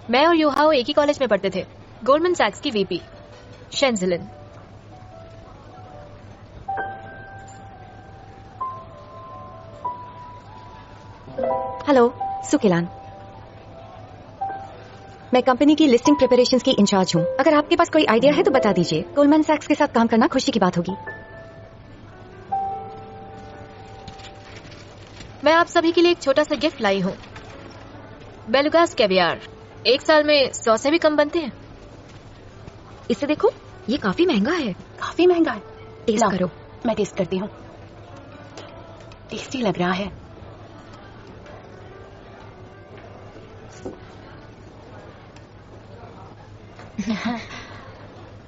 मैं और यूहाओ एक ही कॉलेज में पढ़ते थे, गोल्डमैन सैक्स की वीपी शेंजिलिन। हेलो, सुकेलान। मैं कंपनी की लिस्टिंग प्रिपरेशंस की इंचार्ज हूँ। अगर आपके पास कोई आइडिया है तो बता दीजिए। गोल्डमैन सैक्स के साथ काम करना खुशी की बात होगी। मैं आप सभी के लिए एक छोटा सा गिफ्ट लाई हूँ, बेलुगास कैवियार। 1 साल में 100 से भी कम बनते हैं। इसे देखो, ये काफी महंगा है। काफी महंगा है। टेस्ट करो। मैं टेस्ट करती हूँ। टेस्टी लग रहा है।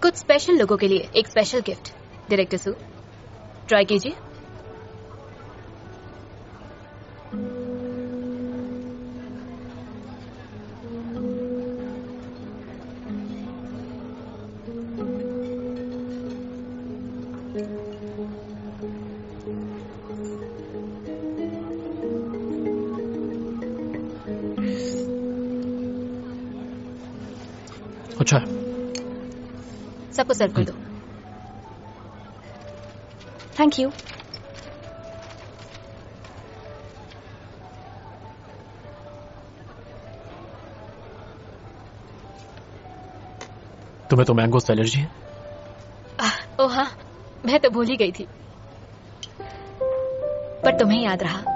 कुछ स्पेशल लोगों के लिए एक स्पेशल गिफ्ट। डायरेक्टर सू, ट्राई कीजिए। अच्छा, सबको सर्व कर दो। Thank you. तुम्हें तो मैंगो से एलर्जी है? ओह हाँ, मैं तो भूल ही गई थी, पर तुम्हें याद रहा।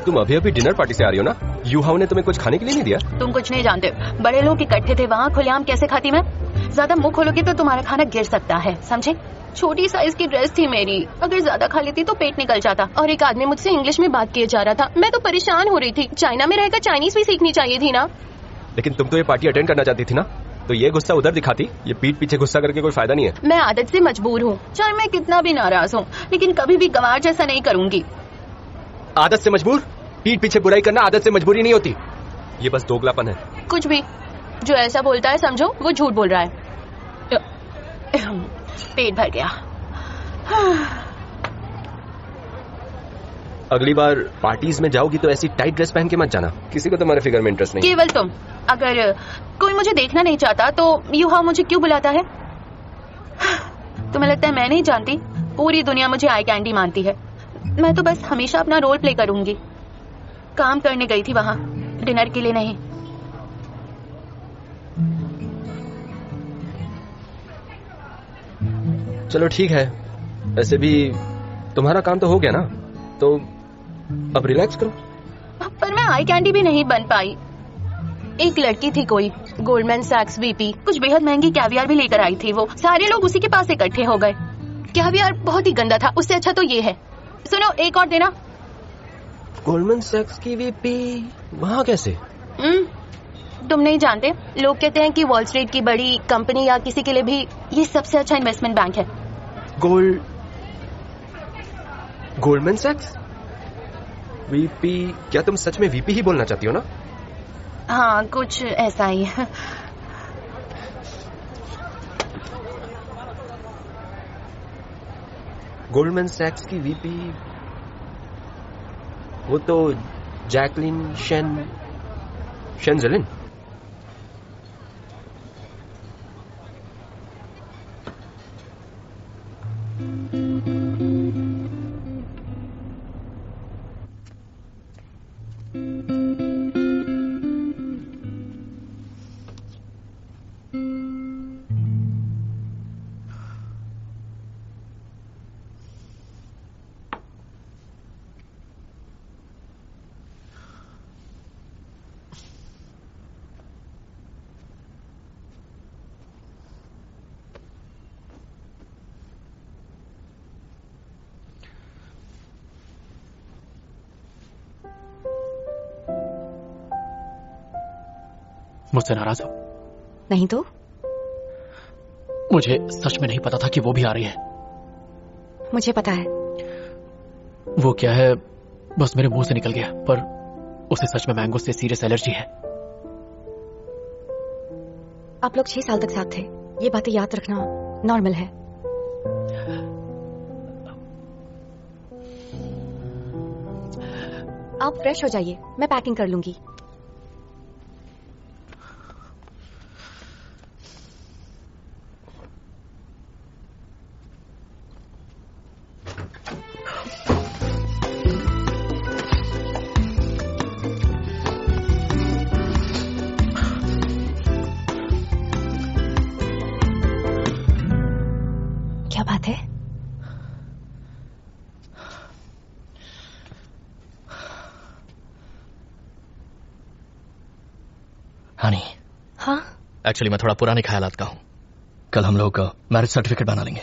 तुम अभी अभी डिनर पार्टी से आ रही हो ना? यूहाओ ने तुम्हें कुछ खाने के लिए नहीं दिया? तुम कुछ नहीं जानते। बड़े लोग इकट्ठे थे वहाँ, खुलेआम कैसे खाती मैं? ज्यादा मुंह खोलोगी तो तुम्हारा खाना गिर सकता है, समझे? छोटी साइज की ड्रेस थी मेरी, अगर ज्यादा खा लेती तो पेट निकल जाता। और एक आदमी मुझसे इंग्लिश में बात किए जा रहा था, मैं तो परेशान हो रही थी। चाइना में रहकर चाइनीज भी सीखनी चाहिए थी ना। लेकिन तुम तो ये पार्टी अटेंड करना चाहती थी ना, तो ये गुस्सा उधर दिखाती। ये पीठ पीछे गुस्सा करके कोई फायदा नहीं है। मैं आदत से मजबूर हूँ, चाहे मैं कितना भी नाराज हूँ, लेकिन कभी भी गंवार जैसा नहीं करूंगी। आदत से मजबूर? पीठ पीछे बुराई करना आदत से मजबूरी नहीं होती, ये बस दोगलापन है। कुछ भी। जो ऐसा बोलता है समझो वो झूठ बोल रहा है। पेट भर गया। अगली बार पार्टीज में जाओगी तो ऐसी टाइट ड्रेस पहन के मत जाना, किसी को तुम्हारे फिगर में इंटरेस्ट नहीं। केवल तुम। अगर कोई मुझे देखना नहीं चाहता तो यूहाओ मुझे क्यों बुलाता है? तुम्हें लगता है मैं नहीं जानती? पूरी दुनिया मुझे आई कैंडी मानती है। मैं तो बस हमेशा अपना रोल प्ले करूंगी। काम करने गई थी वहां, डिनर के लिए नहीं। चलो ठीक है, वैसे भी तुम्हारा काम तो हो गया ना, तो अब रिलैक्स करो। पर मैं आई कैंडी भी नहीं बन पाई। एक लड़की थी कोई, गोल्डमैन सैक्स वीपी, कुछ बेहद महंगी कैवियार भी लेकर आई थी। वो सारे लोग उसी के पास इकट्ठे हो गए। कैवियार बहुत ही गंदा था, उससे अच्छा तो ये है। सुनो, एक और देना। गोल्डमैन सैक्स की वीपी वहाँ कैसे? तुम नहीं जानते? लोग कहते हैं कि वॉल स्ट्रीट की बड़ी कंपनी या किसी के लिए भी ये सबसे अच्छा इन्वेस्टमेंट बैंक है। गोल्डमैन सैक्स वीपी? क्या तुम सच में वीपी ही बोलना चाहती हो ना? हाँ, कुछ ऐसा ही। गोल्डमैन सैक्स की वीपी वो तो जैकलिन शेंजिलिन। मुझसे नाराज हो? नहीं तो? मुझे सच में नहीं पता था कि वो भी आ रही है। मुझे पता है। वो क्या है, बस मेरे मुंह से निकल गया, पर उसे सच में मैंगो से सीरियस एलर्जी है। आप लोग 6 साल तक साथ थे, ये बातें याद रखना नॉर्मल है। आप फ्रेश हो जाइए, मैं पैकिंग कर लूंगी। क्या बात है? हनी, हाँ? एक्चुअली मैं थोड़ा पुराने ख्यालात का हूं। कल हम लोग मैरिज सर्टिफिकेट बना लेंगे,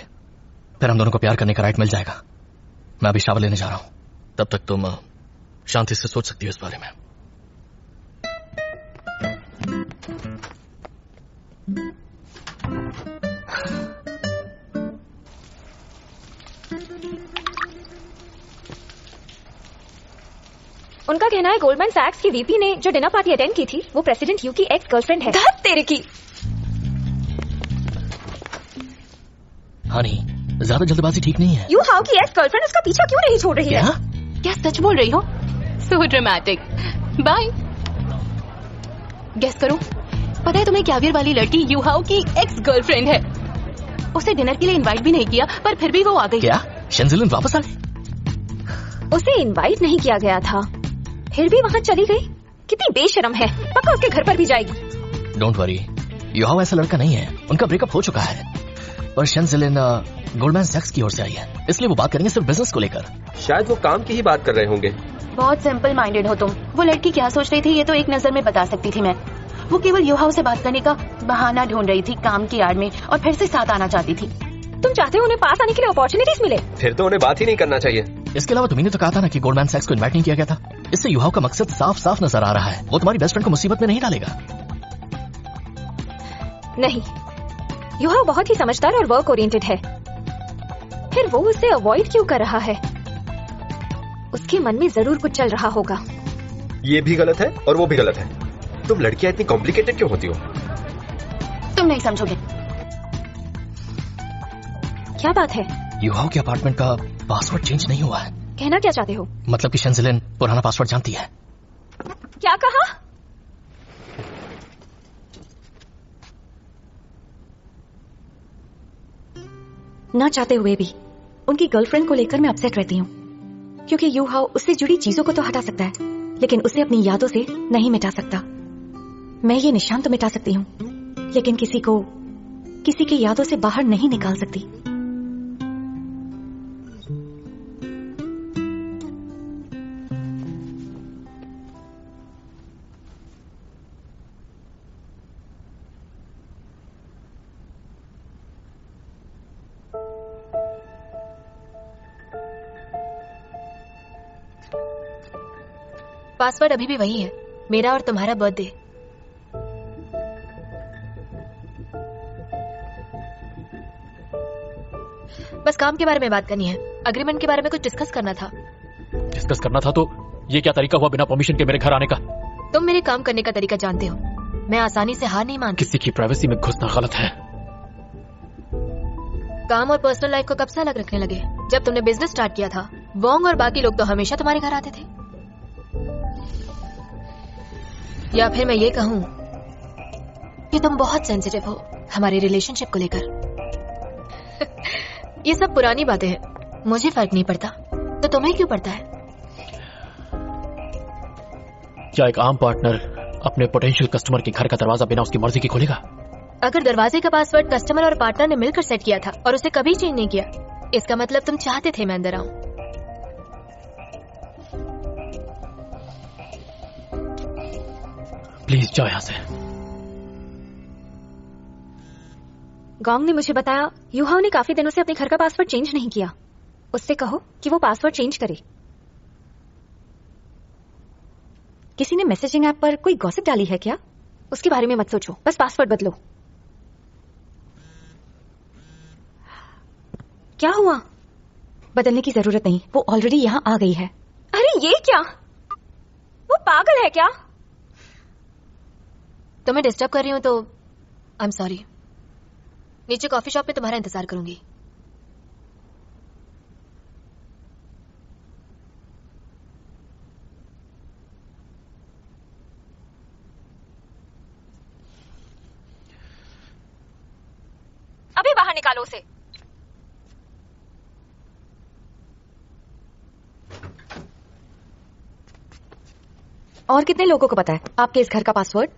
फिर हम दोनों को प्यार करने का राइट मिल जाएगा। मैं अभी शावर लेने जा रहा हूं, तब तक तुम शांति से सोच सकती हो इस बारे में। उनका कहना है गोल्डमैन सैक्स की वीपी ने जो डिनर पार्टी अटेंड की थी वो प्रेसिडेंट यू की एक्स गर्लफ्रेंड है। धत तेरे की। हनी, ज्यादा जल्दबाजी ठीक नहीं है। यू हाउ की एक्स गर्लफ्रेंड उसका पीछा क्यों नहीं छोड़ रही है? क्या सच बोल रही हो? सो ड्रामेटिक। बाय। गेस करो, पता है तुम्हें क्यावियर वाली लड़की यूहाओ की एक्स गर्लफ्रेंड है। उसे डिनर के लिए इनवाइट भी नहीं किया, पर फिर भी वो आ गई। क्या शेंजिलिन वापस आ गई? उसे इनवाइट नहीं किया गया था, फिर भी वहाँ चली गई। कितनी बेशरम है, पक्का उसके घर पर भी जाएगी। डोंट वरी, यूहाओ ऐसा लड़का नहीं है, उनका ब्रेकअप हो चुका है। पर शेंजिलिन गोल्डमैन सैक्स की ओर से आई है, इसलिए वो बात करेंगे सिर्फ बिजनेस को लेकर। शायद वो काम की ही बात कर रहे होंगे। बहुत सिंपल माइंडेड हो तुम। वो लड़की क्या सोच रही थी ये तो एक नजर में बता सकती थी मैं। वो केवल यूहाओ से बात करने का बहाना ढूंढ रही थी काम की आड़ में, और फिर से साथ आना चाहती थी। तुम चाहते हो उन्हें पास आने के लिए अपॉर्चुनिटीज मिले? फिर तो उन्हें बात ही नहीं करना चाहिए। इसके अलावा तुम्ही ने तो कहा था ना कि गोल्डमैन सैक्स को इनवाइट नहीं किया गया था। इससे यूहाओ का मकसद साफ साफ नजर आ रहा है, वो तुम्हारी बेस्ट फ्रेंड को मुसीबत में नहीं डालेगा। नहीं, यूहाओ बहुत ही समझदार और वर्क ओरिएंटेड है, फिर वो उसे अवॉइड क्यों कर रहा है? उसके मन में जरूर कुछ चल रहा होगा। ये भी गलत है और वो भी गलत है। तुम लड़कियां इतनी कॉम्प्लिकेटेड क्यों होती हो? तुम नहीं समझोगे। क्या बात है? यूहाओ के अपार्टमेंट का पासवर्ड चेंज नहीं हुआ है। कहना क्या चाहते हो? मतलब कि शेंजिलिन पुराना पासवर्ड जानती है। क्या कहा? ना चाहते हुए भी उनकी गर्लफ्रेंड को लेकर मैं अपसेट रहती हूँ, क्योंकि यूहाओ उससे जुड़ी चीजों को तो हटा सकता है, लेकिन उसे अपनी यादों से नहीं मिटा सकता। मैं ये निशान तो मिटा सकती हूँ, लेकिन किसी की यादों से बाहर नहीं निकाल सकती। पासवर्ड अभी भी वही है, मेरा और तुम्हारा बर्थडे। बस काम के बारे में बात करनी है, अग्रीमेंट के बारे में कुछ डिस्कस करना था। डिस्कस करना था तो ये क्या तरीका हुआ बिना परमिशन के मेरे घर आने का? तुम मेरे काम करने का तरीका जानते हो, मैं आसानी से हार नहीं मानती। किसी की प्राइवेसी में घुसना गलत है। काम और पर्सनल लाइफ को कब से अलग रखने लगे? जब तुमने बिजनेस स्टार्ट किया था, वोंग और बाकी लोग तो हमेशा तुम्हारे घर आते थे। या फिर मैं ये कहूं कि तुम बहुत सेंसिटिव हो हमारे रिलेशनशिप को लेकर। ये सब पुरानी बातें हैं, मुझे फर्क नहीं पड़ता, तो तुम्हें क्यों पड़ता है? क्या एक आम पार्टनर अपने पोटेंशियल कस्टमर के घर का दरवाजा बिना उसकी मर्जी के खोलेगा? अगर दरवाजे का पासवर्ड कस्टमर और पार्टनर ने मिलकर सेट किया था और उसे कभी चेंज नहीं किया, इसका मतलब तुम चाहते थे मैं अंदर आऊं। प्लीज जाओ यहां से। गोंग ने मुझे बताया यूहाओ ने काफी दिनों से अपने घर का पासवर्ड चेंज नहीं किया। उससे कहो कि वो पासवर्ड चेंज करे। किसी ने मैसेजिंग ऐप पर कोई गॉसिप डाली है क्या? उसके बारे में मत सोचो, बस पासवर्ड बदलो। क्या हुआ? बदलने की जरूरत नहीं, वो ऑलरेडी यहाँ आ गई है। अरे ये क्या? वो पागल है क्या? तो मैं डिस्टर्ब कर रही हूँ तो आई एम सॉरी। नीचे कॉफी शॉप में तुम्हारा इंतजार करूंगी। अभी बाहर निकालो उसे। और कितने लोगों को पता है आपके इस घर का पासवर्ड?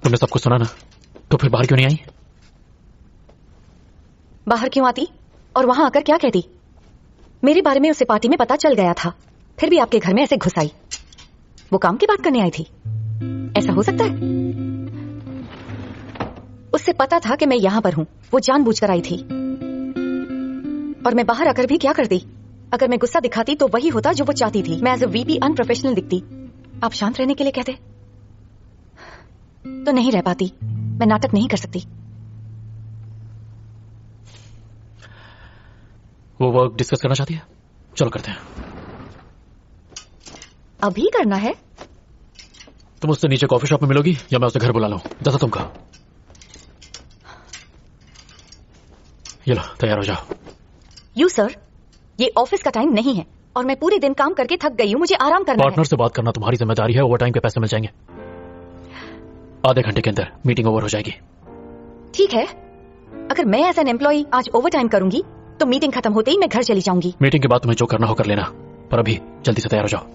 तुमने सब कुछ सुना ना, तो फिर बाहर क्यों नहीं आई? बाहर क्यों आती और वहां आकर क्या कहती? मेरे बारे में उसे पार्टी में पता चल गया था, फिर भी आपके घर में ऐसे घुस आई। वो काम की बात करने आई थी, ऐसा हो सकता है? उससे पता था कि मैं यहां पर हूं, वो जानबूझकर आई थी। और मैं बाहर आकर भी क्या करती? अगर मैं गुस्सा दिखाती तो वही होता जो वो चाहती थी, मैं एज अ वीपी अनप्रोफेशनल दिखती। आप शांत रहने के लिए कहते तो नहीं रह पाती। मैं नाटक नहीं कर सकती। वो वर्क डिस्कस करना चाहती है? चलो करते हैं। अभी करना है? तुम उससे नीचे कॉफी शॉप में मिलोगी या मैं उसे घर बुला लूं, जैसा तुम कहो। ये लो, तैयार हो जाओ। यू सर, ये ऑफिस का टाइम नहीं है और मैं पूरे दिन काम करके थक गई हूँ, मुझे आराम करना है। पार्टनर से बात करना तुम्हारी जिम्मेदारी है, ओवर टाइम के पैसे मिल जाएंगे। आधे घंटे के अंदर मीटिंग ओवर हो जाएगी। ठीक है, अगर मैं एज एन एम्प्लॉई आज ओवर टाइम करूंगी तो मीटिंग खत्म होते ही मैं घर चली जाऊंगी। मीटिंग के बाद तुम्हें जो करना हो कर लेना, पर अभी जल्दी से तैयार हो जाओ।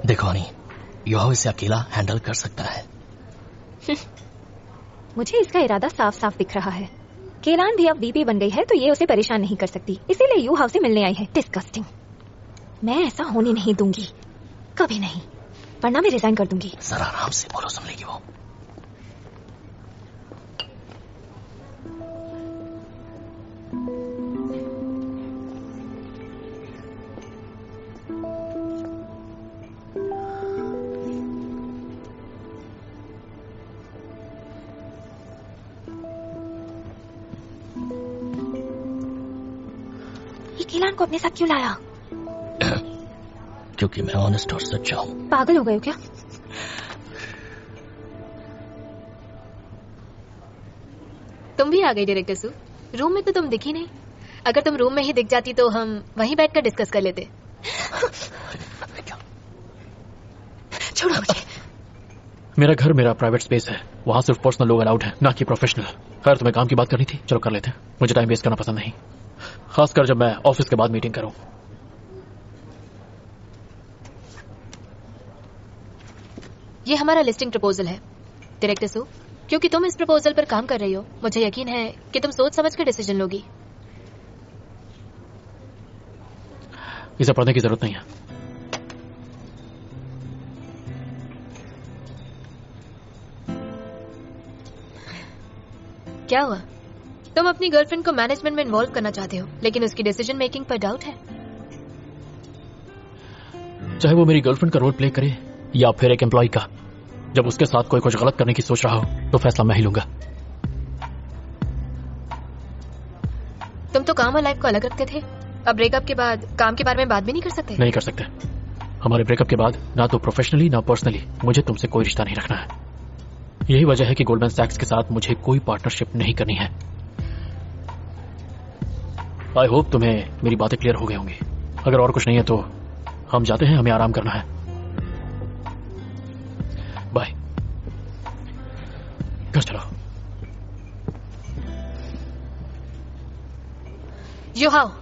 देखो हनी, योहाव इसे अकेला हैंडल कर सकता है। मुझे इसका इरादा साफ साफ दिख रहा है। केलान भी अब वीपी बन गई है तो ये उसे परेशान नहीं कर सकती, इसीलिए यू हाउ से मिलने आई है। डिस्गस्टिंग। मैं ऐसा होने नहीं दूंगी, कभी नहीं, वरना मैं रिजाइन कर दूंगी। जरा आराम से बोलो, सुन लेगी वो। ये केलान को अपने साथ क्यों लाया? क्योंकि मैं ऑनेस्ट और सच्चा हूं। पागल हो गए हो क्या? तुम भी आ गई डायरेक्टर सू। रूम में तो तुम दिखी नहीं। अगर तुम रूम में ही दिख जाती तो हम वहीं बैठकर डिस्कस कर लेते। छोड़ो मुझे। मेरा घर मेरा प्राइवेट स्पेस है, वहां सिर्फ पर्सनल लोग अलाउड हैं, ना कि प्रोफेशनल। खैर, तुम्हें काम की बात करनी थी, चलो कर लेते हैं। मुझे टाइम वेस्ट करना पसंद नहीं, खासकर जब मैं ऑफिस के बाद मीटिंग करूं। ये हमारा लिस्टिंग प्रपोजल है डायरेक्टर सू। क्योंकि तुम इस प्रपोजल पर काम कर रही हो, मुझे यकीन है कि तुम सोच समझ कर डिसीजन लोगी। इसे पढ़ने की जरूरत नहीं है। क्या हुआ? तुम अपनी गर्लफ्रेंड को मैनेजमेंट में इन्वॉल्व करना चाहते हो, लेकिन उसकी डिसीजन मेकिंग पर डाउट है। चाहे वो मेरी गर्लफ्रेंड का रोल प्ले करे या फिर एक एम्प्लॉय का, जब उसके साथ कोई कुछ गलत करने की सोच रहा हो तो फैसला मैं ही लूंगा। तुम तो काम और लाइफ को अलग रखते थे, अब ब्रेकअप के बाद काम के बारे में बात भी नहीं कर सकते? नहीं कर सकते। हमारे ब्रेकअप के बाद ना तो प्रोफेशनली ना पर्सनली मुझे तुमसे कोई रिश्ता नहीं रखना है। यही वजह है कि गोल्डमैन सैक्स के साथ मुझे कोई पार्टनरशिप नहीं करनी है। आई होप तुम्हें मेरी बातें क्लियर हो गई होंगी। अगर और कुछ नहीं है तो हम जाते हैं, हमें आराम करना है। बाय। घर चलो। योहाव,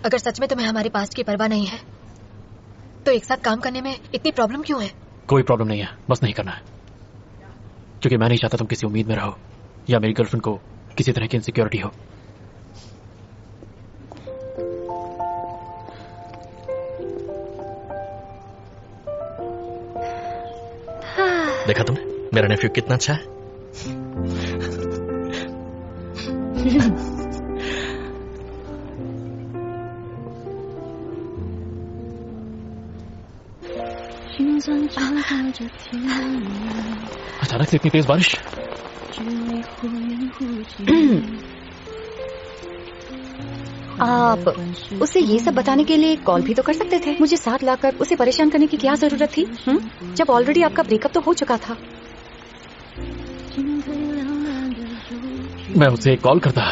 अगर सच में तुम्हें हमारे पास्ट की परवाह नहीं है तो एक साथ काम करने में इतनी प्रॉब्लम क्यों है? कोई प्रॉब्लम नहीं है, बस नहीं करना है, क्योंकि मैं नहीं चाहता तुम किसी उम्मीद में रहो या मेरी गर्लफ्रेंड को किसी तरह की इनसिक्योरिटी हो। देखा तुमने मेरा नेफ्यू कितना अच्छा है। अचानक से इतनी तेज बारिश। आप उसे ये सब बताने के लिए कॉल भी तो कर सकते थे। मुझे साथ लाकर उसे परेशान करने की क्या जरूरत थी? जब ऑलरेडी आपका ब्रेकअप तो हो चुका था। मैं उससे कॉल करता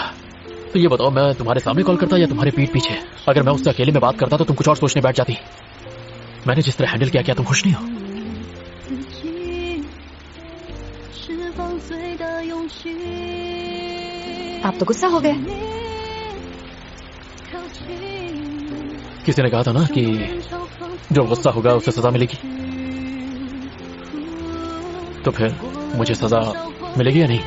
तो ये बताओ, मैं तुम्हारे सामने कॉल करता या तुम्हारे पीठ पीछे? अगर मैं उससे अकेले में बात करता तो तुम कुछ और सोचने बैठ जाती। मैंने जिस तरह हैंडल किया, क्या तुम खुश नहीं हो? आप तो गुस्सा हो गए। किसी ने कहा था ना कि जो गुस्सा होगा उसे सजा मिलेगी। तो फिर मुझे सजा मिलेगी या नहीं?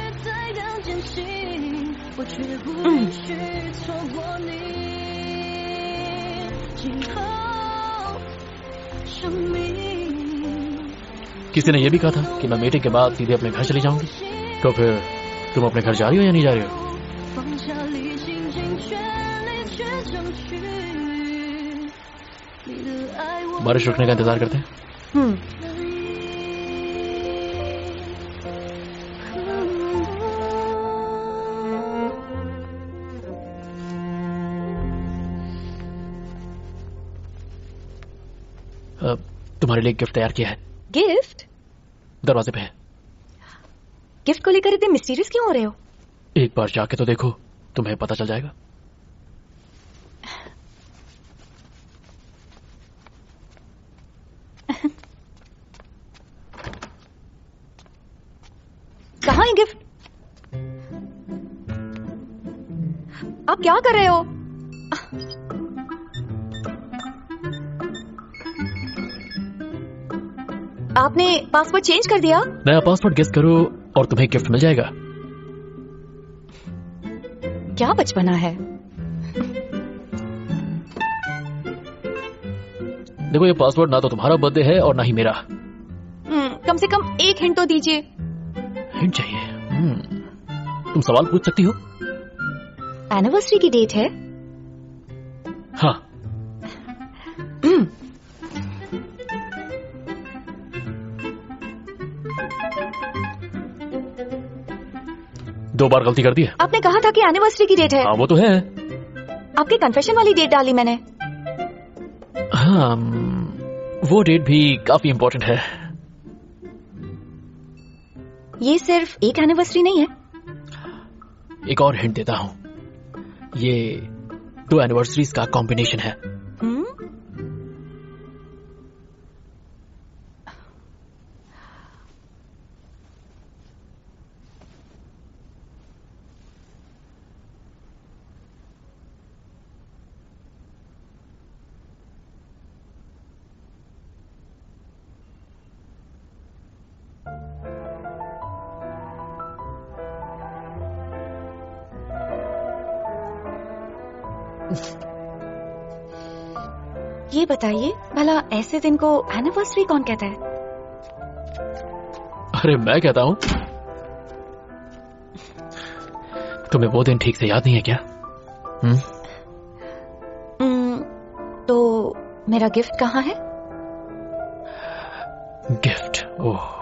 किसी ने यह भी कहा था कि मैं मीटिंग के बाद सीधे अपने घर चली जाऊंगी। तो फिर तुम अपने घर जा रही हो या नहीं जा रही हो? बारिश रुकने का इंतजार करते हैं। तुम्हारे लिए गिफ्ट तैयार किया है। गिफ्ट? दरवाजे पे है। गिफ्ट को लेकर इतने मिस्टीरियस क्यों हो रहे हो? एक बार जाके तो देखो, तुम्हें पता चल जाएगा। कहाँ है गिफ्ट? आप क्या कर रहे हो? आपने पासवर्ड चेंज कर दिया? नया पासवर्ड गेस करो और तुम्हें गिफ्ट मिल जाएगा। क्या बचपना है। देखो, ये पासवर्ड ना तो तुम्हारा बर्थडे है और ना ही मेरा। कम से कम एक हिंट तो दीजिए। हिंट चाहिए? तुम सवाल पूछ सकती हो। एनिवर्सरी की डेट है? हाँ। दो बार गलती कर दी है। आपने कहा था कि एनिवर्सरी की डेट है। हाँ, वो तो है। आपके कन्फेशन वाली डेट डाली मैंने। हाँ, वो डेट भी काफी इंपॉर्टेंट है। ये सिर्फ एक एनिवर्सरी नहीं है। एक और हिंट देता हूं, ये दो एनिवर्सरीज का कॉम्बिनेशन है। ये बताइए, भला ऐसे दिन को एनिवर्सरी कौन कहता है? अरे मैं कहता हूं। तुम्हें वो दिन ठीक से याद नहीं है क्या? तो मेरा गिफ्ट कहाँ है? गिफ्ट? ओह,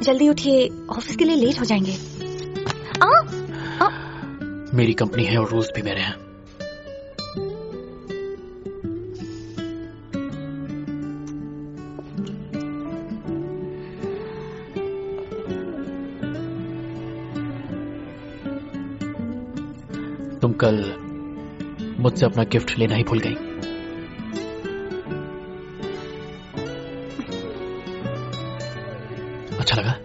जल्दी उठिए, ऑफिस के लिए लेट हो जाएंगे। मेरी कंपनी है और रूल्स भी मेरे हैं। तुम कल मुझसे अपना गिफ्ट लेना ही भूल गई। अच्छा लगा?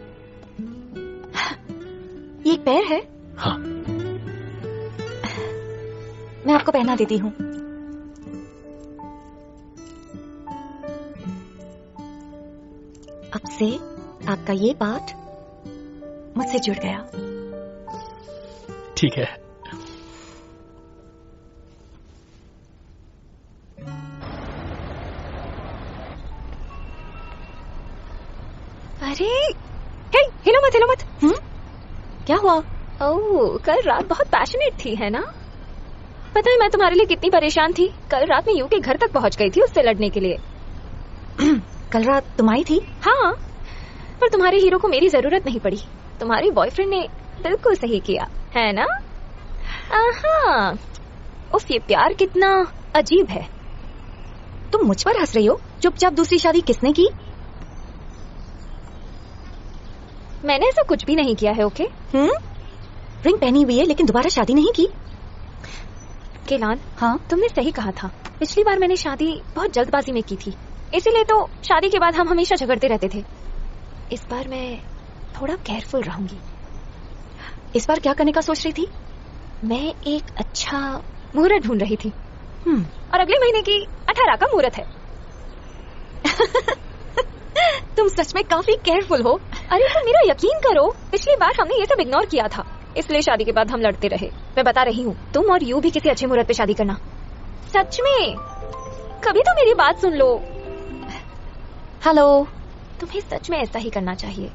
ये एक पैर है? हाँ। मैं आपको पहना देती हूँ। अब से आपका ये पार्ट मुझसे जुड़ गया। ठीक है। अरे हे, हिलो मत हिलो मत। क्या हुआ? ओह, कल रात बहुत पैशनेट थी, है ना? पता है मैं तुम्हारे लिए कितनी परेशान थी। कल रात में यू के घर तक पहुंच गई थी उससे लड़ने के लिए। कल रात तुम आई थी? हाँ, पर तुम्हारे हीरो को मेरी जरूरत नहीं पड़ी। तुम्हारे बॉयफ्रेंड ने बिल्कुल सही किया, है ना? हाँ, उफ, ये प्यार कितना अजीब है। तुम मुझ पर हंस रही हो? चुपचाप दूसरी शादी किसने की? मैंने ऐसा कुछ भी नहीं किया है। ओके, रिंग पहनी हुई है लेकिन दोबारा शादी नहीं की। केलान, हाँ, तुमने सही कहा था। पिछली बार मैंने शादी बहुत जल्दबाजी में की थी, इसीलिए तो शादी के बाद हम हमेशा झगड़ते रहते थे। इस बार मैं थोड़ा केयरफुल रहूंगी। इस बार क्या करने का सोच रही थी? मैं एक अच्छा मुहूर्त ढूंढ रही थी। और अगले महीने की 18 का मुहूर्त है। तुम सच में काफी केयरफुल हो। अरे तुम मेरा यकीन करो, पिछली बार हमने ये सब इग्नोर किया था, इसलिए शादी के बाद हम लड़ते रहे। मैं बता रही हूँ, तुम और यू भी किसी अच्छे मुहूर्त पे शादी करना। सच में, कभी तो मेरी बात सुन लो। हेलो, तुम्हें सच में ऐसा ही करना चाहिए।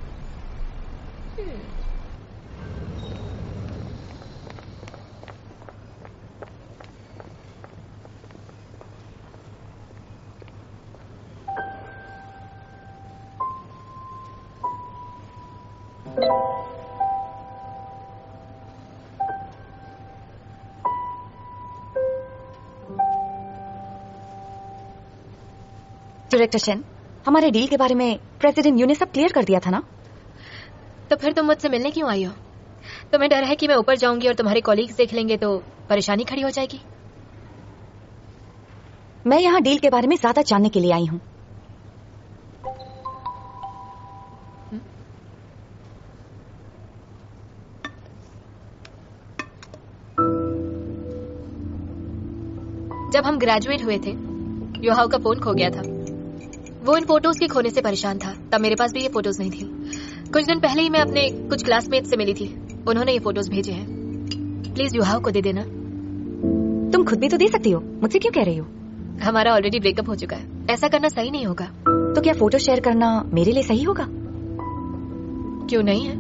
डायरेक्टर शेन, हमारे डील के बारे में प्रेसिडेंट यू ने सब क्लियर कर दिया था ना? तो फिर तुम मुझसे मिलने क्यों आई हो? तुम्हें डर है कि मैं ऊपर जाऊंगी और तुम्हारे कॉलीग्स देख लेंगे तो परेशानी खड़ी हो जाएगी? मैं यहाँ डील के बारे में ज्यादा जानने के लिए आई हूँ। जब हम ग्रेजुएट हुए थे, योहाव का फोन खो गया था। वो इन फोटोज के खोने से परेशान था। तब मेरे पास भी ये फोटोज नहीं थी। कुछ दिन पहले ही मैं अपने कुछ क्लासमेट से मिली थी, उन्होंने ये फोटोज भेजे हैं। प्लीज योहाव को दे देना। तुम खुद भी तो दे सकती हो, मुझसे क्यों कह रही हो? हमारा ऑलरेडी ब्रेकअप हो चुका है, ऐसा करना सही नहीं होगा। तो क्या फोटो शेयर करना मेरे लिए सही होगा? क्यों नहीं है?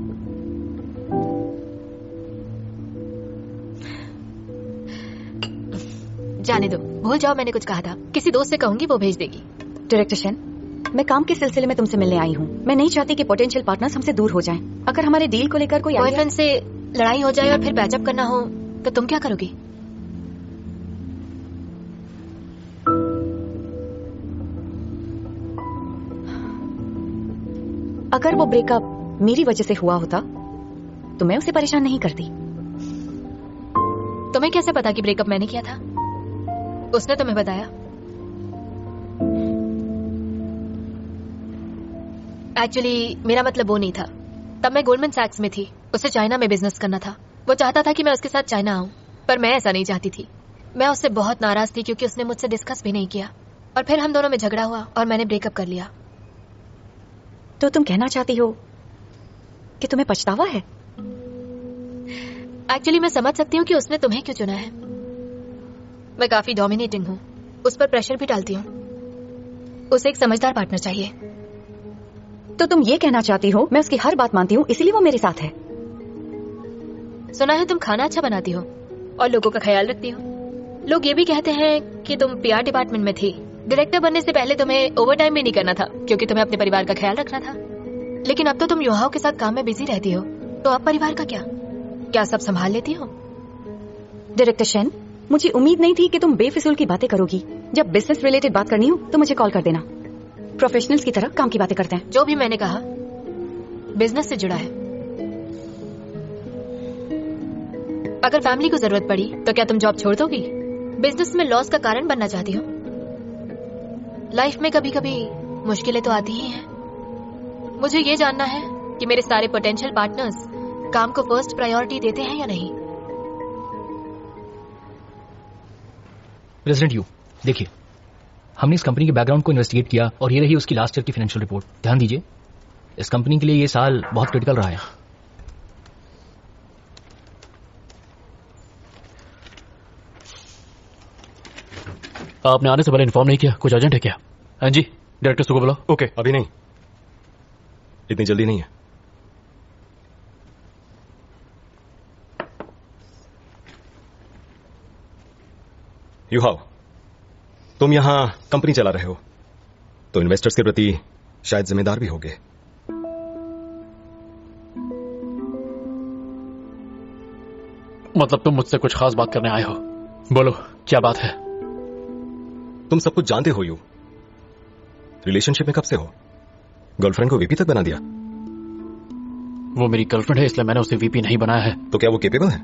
जाने दो, भूल जाओ मैंने कुछ कहा था। किसी दोस्त से कहूंगी, वो भेज देगी। डायरेक्टर शेन, मैं काम के सिलसिले में तुमसे मिलने आई हूँ। मैं नहीं चाहती कि पोटेंशियल पार्टनर्स हमसे दूर हो जाएं। अगर हमारे डील को लेकर कोई बॉयफ्रेंड से लड़ाई हो जाए और फिर पैचअप करना हो तो तुम क्या करोगी? अगर वो ब्रेकअप मेरी वजह से हुआ होता तो मैं उसे परेशान नहीं करती। तुम्हें कैसे पता कि ब्रेकअप मैंने किया था? उसने तुम्हें बताया? एक्चुअली मेरा मतलब वो नहीं था। तब मैं गोल्डमैन सैक्स में थी, उसे चाइना में बिजनेस करना था। वो चाहता था कि मैं उसके साथ चाइना आऊं, पर मैं ऐसा नहीं चाहती थी। मैं उससे बहुत नाराज थी क्योंकि उसने मुझसे डिस्कस भी नहीं किया। और फिर हम दोनों में झगड़ा हुआ और मैंने ब्रेकअप कर लिया। तो तुम कहना चाहती हो कि तुम्हें पछतावा है? एक्चुअली मैं समझ सकती हूँ कि उसने तुम्हें क्यों चुना है। मैं काफी डोमिनेटिंग हूँ, उस पर प्रेशर भी डालती हूँ। उसे एक समझदार पार्टनर चाहिए। तो तुम ये कहना चाहती हो मैं उसकी हर बात मानती हूँ इसलिए वो मेरे साथ है? सुना है तुम खाना अच्छा बनाती हो और लोगों का ख्याल रखती हो। लोग ये भी कहते हैं कि तुम पीआर डिपार्टमेंट में थी। डायरेक्टर बनने से पहले तुम्हें ओवरटाइम भी नहीं करना था क्योंकि तुम्हें अपने परिवार का ख्याल रखना था। लेकिन अब तो तुम युहाओं के साथ काम में बिजी रहती हो, तो अब परिवार का क्या? क्या सब संभाल लेती हो? डायरेक्टर शेन, मुझे उम्मीद नहीं थी कि तुम बेफिजूल की बातें करोगी। जब बिजनेस रिलेटेड बात करनी हो तो मुझे कॉल कर देना। प्रोफेशनल्स की तरह काम की बातें करते हैं। जो भी मैंने कहा बिजनेस से जुड़ा है। अगर फैमिली को जरूरत पड़ी तो क्या तुम जॉब छोड़ दोगी? बिजनेस में लॉस का कारण बनना चाहती हो? लाइफ में कभी कभी मुश्किलें तो आती ही हैं। मुझे ये जानना है कि मेरे सारे पोटेंशियल पार्टनर्स काम को फर्स्ट प्रायोरिटी देते हैं या नहीं। प्रेसिडेंट यू, देखिए, हमने इस कंपनी के बैकग्राउंड को इन्वेस्टिगेट किया और ये रही उसकी लास्ट ईयर की फाइनेंशियल रिपोर्ट। ध्यान दीजिए, इस कंपनी के लिए ये साल बहुत क्रिटिकल रहा है। आपने आने से पहले इन्फॉर्म नहीं किया? कुछ अर्जेंट है क्या? हाँ जी, डायरेक्टर को बुलाओ। ओके, अभी नहीं, इतनी जल्दी नहीं है। युहाओ, तुम यहां कंपनी चला रहे हो तो इन्वेस्टर्स के प्रति शायद जिम्मेदार भी होगे। मतलब तुम मुझसे कुछ खास बात करने आए हो? बोलो, क्या बात है? तुम सब कुछ जानते हो यू। रिलेशनशिप में कब से हो? गर्लफ्रेंड को वीपी तक बना दिया। वो मेरी गर्लफ्रेंड है, इसलिए मैंने उसे वीपी नहीं बनाया है। तो क्या वो केपेबल है?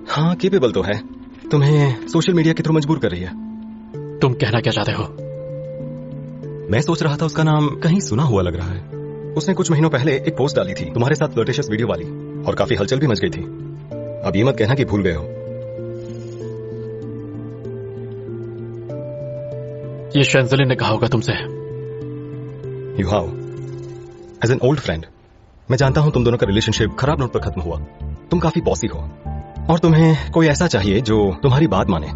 हाँ, केपेबल तो है। तुम्हें सोशल मीडिया के थ्रू मजबूर कर रही है। तुम कहना क्या चाहते हो? मैं सोच रहा था उसका नाम कहीं सुना हुआ लग रहा है। उसने कुछ महीनों पहले एक पोस्ट डाली थी तुम्हारे साथ फ्लर्टेशियस वीडियो वाली, और काफी हलचल भी मच गई थी। अब ये मत कहना कि भूल गए हो। ये शेंजलिन ने कहा होगा तुमसे। Yuhao, as an old friend, मैं जानता हूं तुम दोनों का रिलेशनशिप खराब नोट पर खत्म हुआ। तुम काफी बॉसी हो और तुम्हें कोई ऐसा चाहिए जो तुम्हारी बात माने।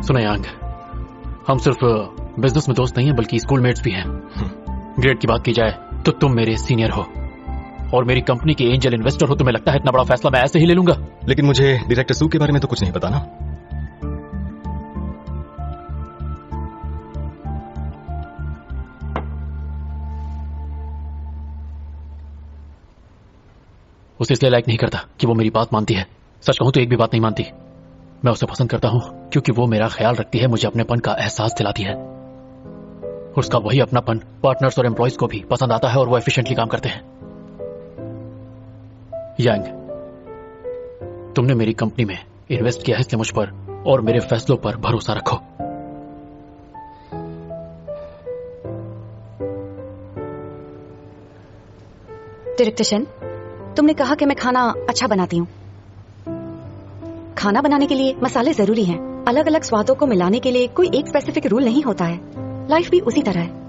सुनो यांग, हम सिर्फ बिजनेस में दोस्त नहीं हैं बल्कि स्कूल मेट्स भी हैं। ग्रेड की बात की जाए तो तुम मेरे सीनियर हो और मेरी कंपनी के एंजल इन्वेस्टर हो। तुम्हें लगता है इतना बड़ा फैसला मैं ऐसे ही ले लूंगा? लेकिन मुझे डायरेक्टर सू के बारे में तो कुछ नहीं पता ना। उसे इसलिए लाइक नहीं करता कि वो मेरी बात मानती है। सच कहूं तो एक भी बात नहीं मानती। मैं उसे पसंद करता हूं क्योंकि वो मेरा ख्याल रखती है, मुझे अपनेपन का एहसास दिलाती है। उसका वही अपनापन पार्टनर्स और एम्प्लॉयज को भी पसंद आता है और वो एफिशिएंटली काम करते हैं। यांग, तुमने मेरी कंपनी में इन्वेस्ट किया है, इसलिए मुझ पर और मेरे फैसलों पर भरोसा रखो। डायरेक्टर शेन, तुमने कहा कि मैं खाना अच्छा बनाती हूँ। खाना बनाने के लिए मसाले जरूरी हैं। अलग अलग स्वादों को मिलाने के लिए कोई एक स्पेसिफिक रूल नहीं होता है। लाइफ भी उसी तरह है।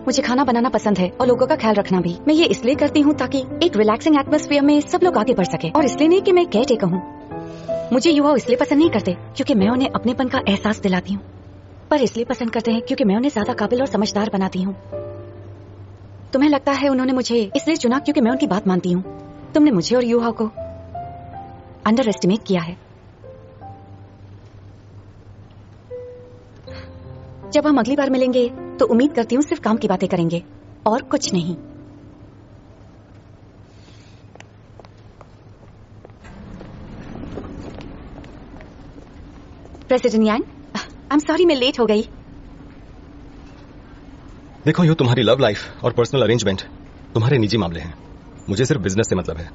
मुझे खाना बनाना पसंद है और लोगों का ख्याल रखना भी। मैं ये इसलिए करती हूँ ताकि एक रिलैक्सिंग एटमॉस्फेयर में सब लोग आगे बढ़ सके, और इसलिए नहीं कि मैं केयर टेकर हूँ। मुझे युवा इसलिए पसंद नहीं करते क्योंकि मैं उन्हें अपनेपन का एहसास दिलाती हूँ, पर इसलिए पसंद करते हैं क्योंकि मैं उन्हें ज्यादा काबिल और समझदार बनाती हूँ। तुम्हें लगता है उन्होंने मुझे इसलिए चुना क्योंकि मैं उनकी बात मानती हूँ। तुमने मुझे और युहा को अंडर एस्टिमेट किया है। जब हम अगली बार मिलेंगे तो उम्मीद करती हूँ सिर्फ काम की बातें करेंगे और कुछ नहीं। President Yang, I am sorry मैं लेट हो गई। देखो, ये तुम्हारी लव लाइफ और पर्सनल अरेंजमेंट तुम्हारे निजी मामले हैं। मुझे सिर्फ बिजनेस से मतलब है।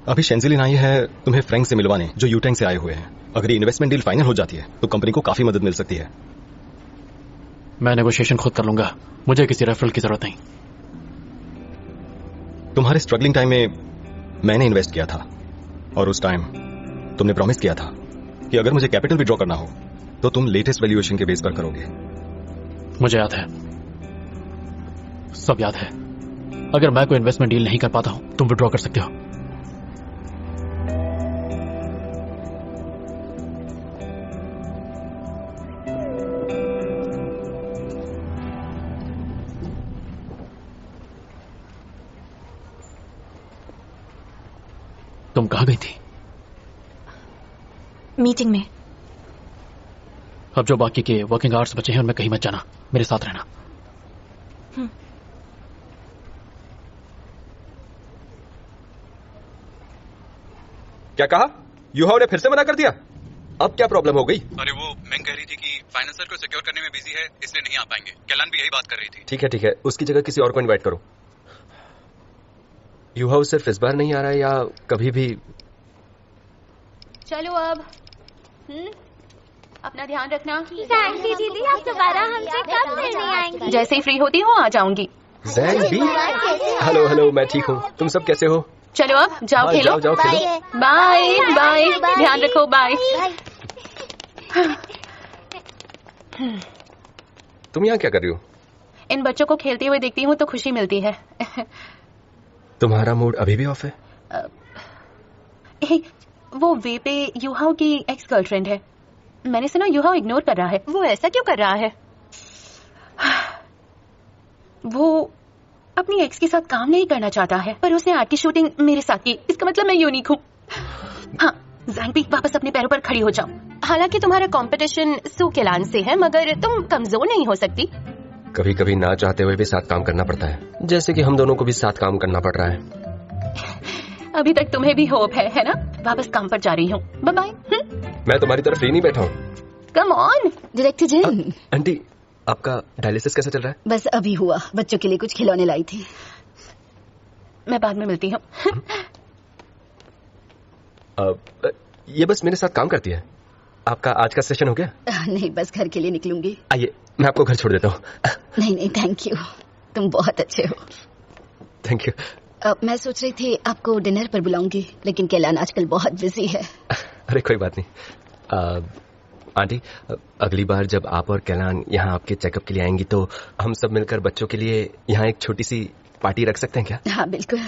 अभी शेंजिलिन आई है तुम्हें फ्रैंक से मिलवाने, जो यूटेंग से आए हुए हैं। अगर ये इन्वेस्टमेंट डील फाइनल हो जाती है तो कंपनी को काफी मदद मिल सकती है। मैं नेगोशिएशन खुद कर लूंगा, मुझे किसी रेफरल की जरूरत नहीं। तुम्हारे स्ट्रगलिंग टाइम में मैंने इन्वेस्ट किया था और उस टाइम तुमने प्रॉमिस किया था कि अगर मुझे कैपिटल विड्रॉ करना हो तो तुम लेटेस्ट वैल्यूएशन के बेस पर करोगे। मुझे याद है, सब याद है। अगर मैं कोई इन्वेस्टमेंट डील नहीं कर पाता हूं, तुम विड्रॉ कर सकते हो। तुम कहां गई थी? मीटिंग में। अब जो बाकी के वर्किंग आवर्स बचे हैं उनमें कहीं मत जाना, मेरे साथ रहना। क्या कहा? यूहाव ने फिर से मना कर दिया? अब क्या प्रॉब्लम हो गई? अरे वो मैं कह रही थी कि फाइनेंसर को सिक्योर करने में बिजी है, इसलिए नहीं आ पाएंगे। कैलान भी यही बात कर रही थी। ठीक है, उसकी जगह किसी और को इनवाइट करो। यूहाव सिर्फ इस बार नहीं आ रहा है या कभी भी? चलो अब अपना ध्यान रखना। आंटी दीदी, आप दोबारा हमसे कब मिलने आएंगी? जैसे ही फ्री होती हूँ आ जाऊंगी। जैन भी? हेलो, मैं ठीक हूँ, तुम सब कैसे हो? चलो अब जाओ हाँ, खेलो। जाओ खेलो। बाय बाय, ध्यान रखो, बाय। तुम यहाँ क्या कर रही हो? इन बच्चों को खेलते हुए देखती हूँ तो खुशी मिलती है। तुम्हारा मूड अभी भी ऑफ है? वो वे पे यूहाव की एक्स गर्लफ्रेंड है। मैंने सुना यूहाव इग्नोर कर रहा है। वो ऐसा क्यों कर रहा है? वो अपनी एक्स के साथ काम नहीं करना चाहता है, पर उसने आर्ट की शूटिंग मेरे साथ की। इसका मतलब मैं यूनिक हूँ। हाँ ज़ैंग, वापस अपने पैरों पर खड़ी हो जाओ। हालांकि तुम्हारा कंपटीशन सू केलान से है, मगर तुम कमजोर नहीं हो सकती। कभी कभी ना चाहते हुए भी साथ काम करना पड़ता है, जैसे कि हम दोनों को भी साथ काम करना पड़ रहा है। अभी तक तुम्हें भी होप है ना? वापस काम पर जा रही हूँ। Bye bye. मैं तुम्हारी तरफ फ्री नहीं बैठा हूँ। Come on director Jin. Aunty, आपका डायलिसिस कैसा चल रहा है? बस अभी हुआ, बच्चों के लिए कुछ खिलौने लाई थी। मैं बाद में मिलती हूँ। ये बस मेरे साथ काम करती है। आपका आज का सेशन हो गया? नहीं, बस घर के लिए निकलूंगी। आइए, मैं आपको घर छोड़ देता हूँ। नहीं, थैंक यू, तुम बहुत अच्छे हो। Thank you. मैं सोच रही थी आपको डिनर पर बुलाऊंगी, लेकिन कैलान आजकल बहुत बिजी है। अरे कोई बात नहीं। आंटी, अगली बार जब आप और कैलान यहाँ आपके चेकअप के लिए आएंगी तो हम सब मिलकर बच्चों के लिए यहाँ एक छोटी सी पार्टी रख सकते हैं क्या? हाँ बिल्कुल।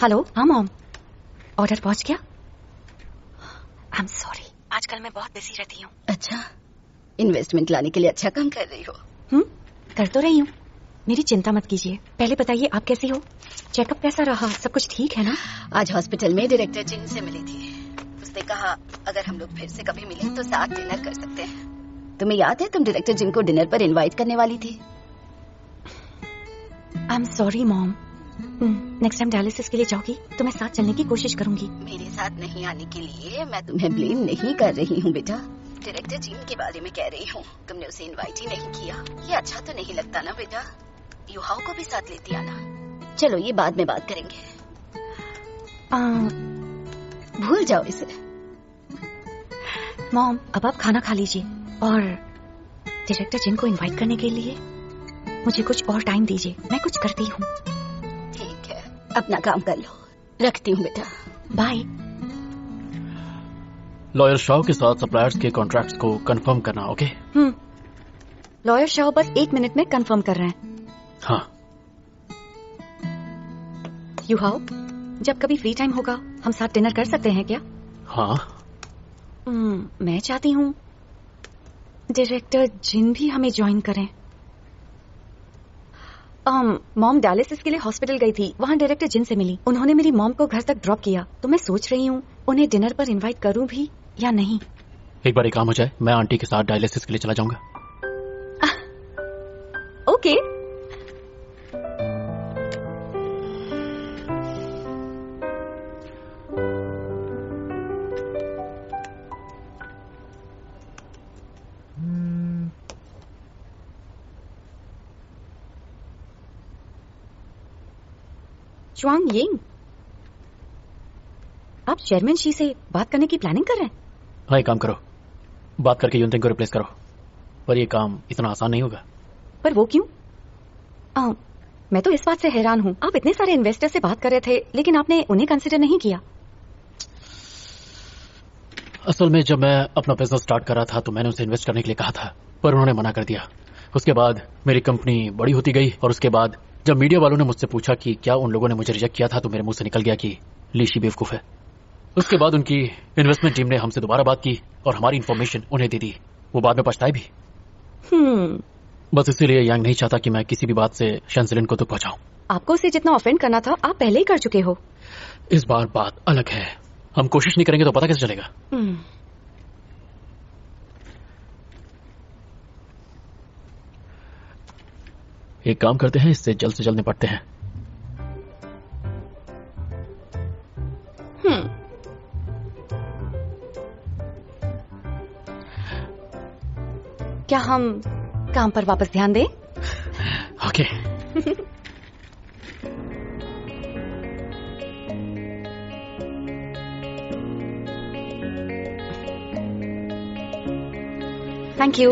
हेलो। हाँ मॉम, ऑर्डर पहुंच गया? आई एम सॉरी, आजकल मैं बहुत बिजी रहती हूँ। अच्छा, इन्वेस्टमेंट लाने के लिए अच्छा काम कर रही हो। कर तो रही हूँ, मेरी चिंता मत कीजिए। पहले बताइए आप कैसी हो? चेकअप कैसा रहा? सब कुछ ठीक है ना? आज हॉस्पिटल में डायरेक्टर जिन से मिली थी। उसने कहा अगर हम लोग फिर से कभी मिले तो साथ डिनर कर सकते हैं। तुम्हें याद है तुम डायरेक्टर जिन को डिनर पर इनवाइट करने वाली थी? आई am sorry mom. Next time dialysis के लिए जाओगी तो मैं साथ चलने की कोशिश करूंगी। मेरे साथ नहीं आने के लिए मैं तुम्हें ब्लेम नहीं कर रही हूँ बेटा, डायरेक्टर जिन के बारे में कह रही हूँ। तुमने उसे इनवाइट ही नहीं किया, ये अच्छा तो नहीं लगता ना बेटा। यूहाव को भी साथ लेती आना। चलो ये बाद में बात करेंगे, भूल जाओ इसे। मॉम, अब आप खाना खा लीजिए और डायरेक्टर जिन को इनवाइट करने के लिए मुझे कुछ और टाइम दीजिए, मैं कुछ करती हूँ। ठीक है, अपना काम कर लो, रखती हूँ बेटा। बाय। लॉयर शाह के साथ सप्लायर्स के कॉन्ट्रैक्ट्स को कंफर्म करना। ओके? लॉयर शाह बस 1 मिनट में कंफर्म कर रहे हैं। हाँ। यूहाव, जब कभी फ्री टाइम होगा हम साथ डिनर कर सकते हैं क्या? हाँ। मैं चाहती हूँ डायरेक्टर जिन भी हमें ज्वाइन करें। मॉम डायलिसिस के लिए हॉस्पिटल गई थी, वहाँ डायरेक्टर जिन से मिली। उन्होंने मेरी मॉम को घर तक ड्रॉप किया, तो मैं सोच रही हूँ उन्हें डिनर पर इनवाइट करूँ भी या नहीं। एक बार एक काम हो जाए, मैं आंटी के साथ डायलिसिस के लिए चला जाऊंगा। ओके। च्वांग यिंग, आप चेयरमैन शी से बात करने की प्लानिंग कर रहे हैं? हाँ, एक काम करो, बात करके युनतिंग को रिप्लेस करो। पर ये काम इतना आसान नहीं होगा। पर वो क्यों? मैं तो इस बात से हैरान हूँ, आप इतने सारे इन्वेस्टर से बात कर रहे थे लेकिन आपने उन्हें कंसिडर नहीं किया। असल में जब मैं अपना बिजनेस स्टार्ट कर रहा था तो मैंने उसे इन्वेस्ट करने के लिए कहा था, पर उन्होंने मना कर दिया। उसके बाद मेरी कंपनी बड़ी होती गई और उसके बाद जब मीडिया वालों ने मुझसे पूछा कि क्या उन लोगों ने मुझे रिजेक्ट किया था तो मेरे मुंह से निकल गया कि लीशी बेवकूफ है। उसके बाद उनकी इन्वेस्टमेंट टीम ने हमसे दोबारा बात की और हमारी इंफॉर्मेशन उन्हें दे दी। वो बाद में पछताए भी। बस इसीलिए यांग नहीं चाहता कि मैं किसी भी बात से शैंजलिन को दुख पहुंचाऊं। आपको उसे जितना ऑफेंड करना था आप पहले ही कर चुके हो। इस बार बात अलग है। हम कोशिश नहीं करेंगे तो पता कैसे चलेगा। एक काम करते हैं, इससे जल्द से जल्द निपटते हैं। क्या हम काम पर वापस ध्यान दें? Okay. Thank you.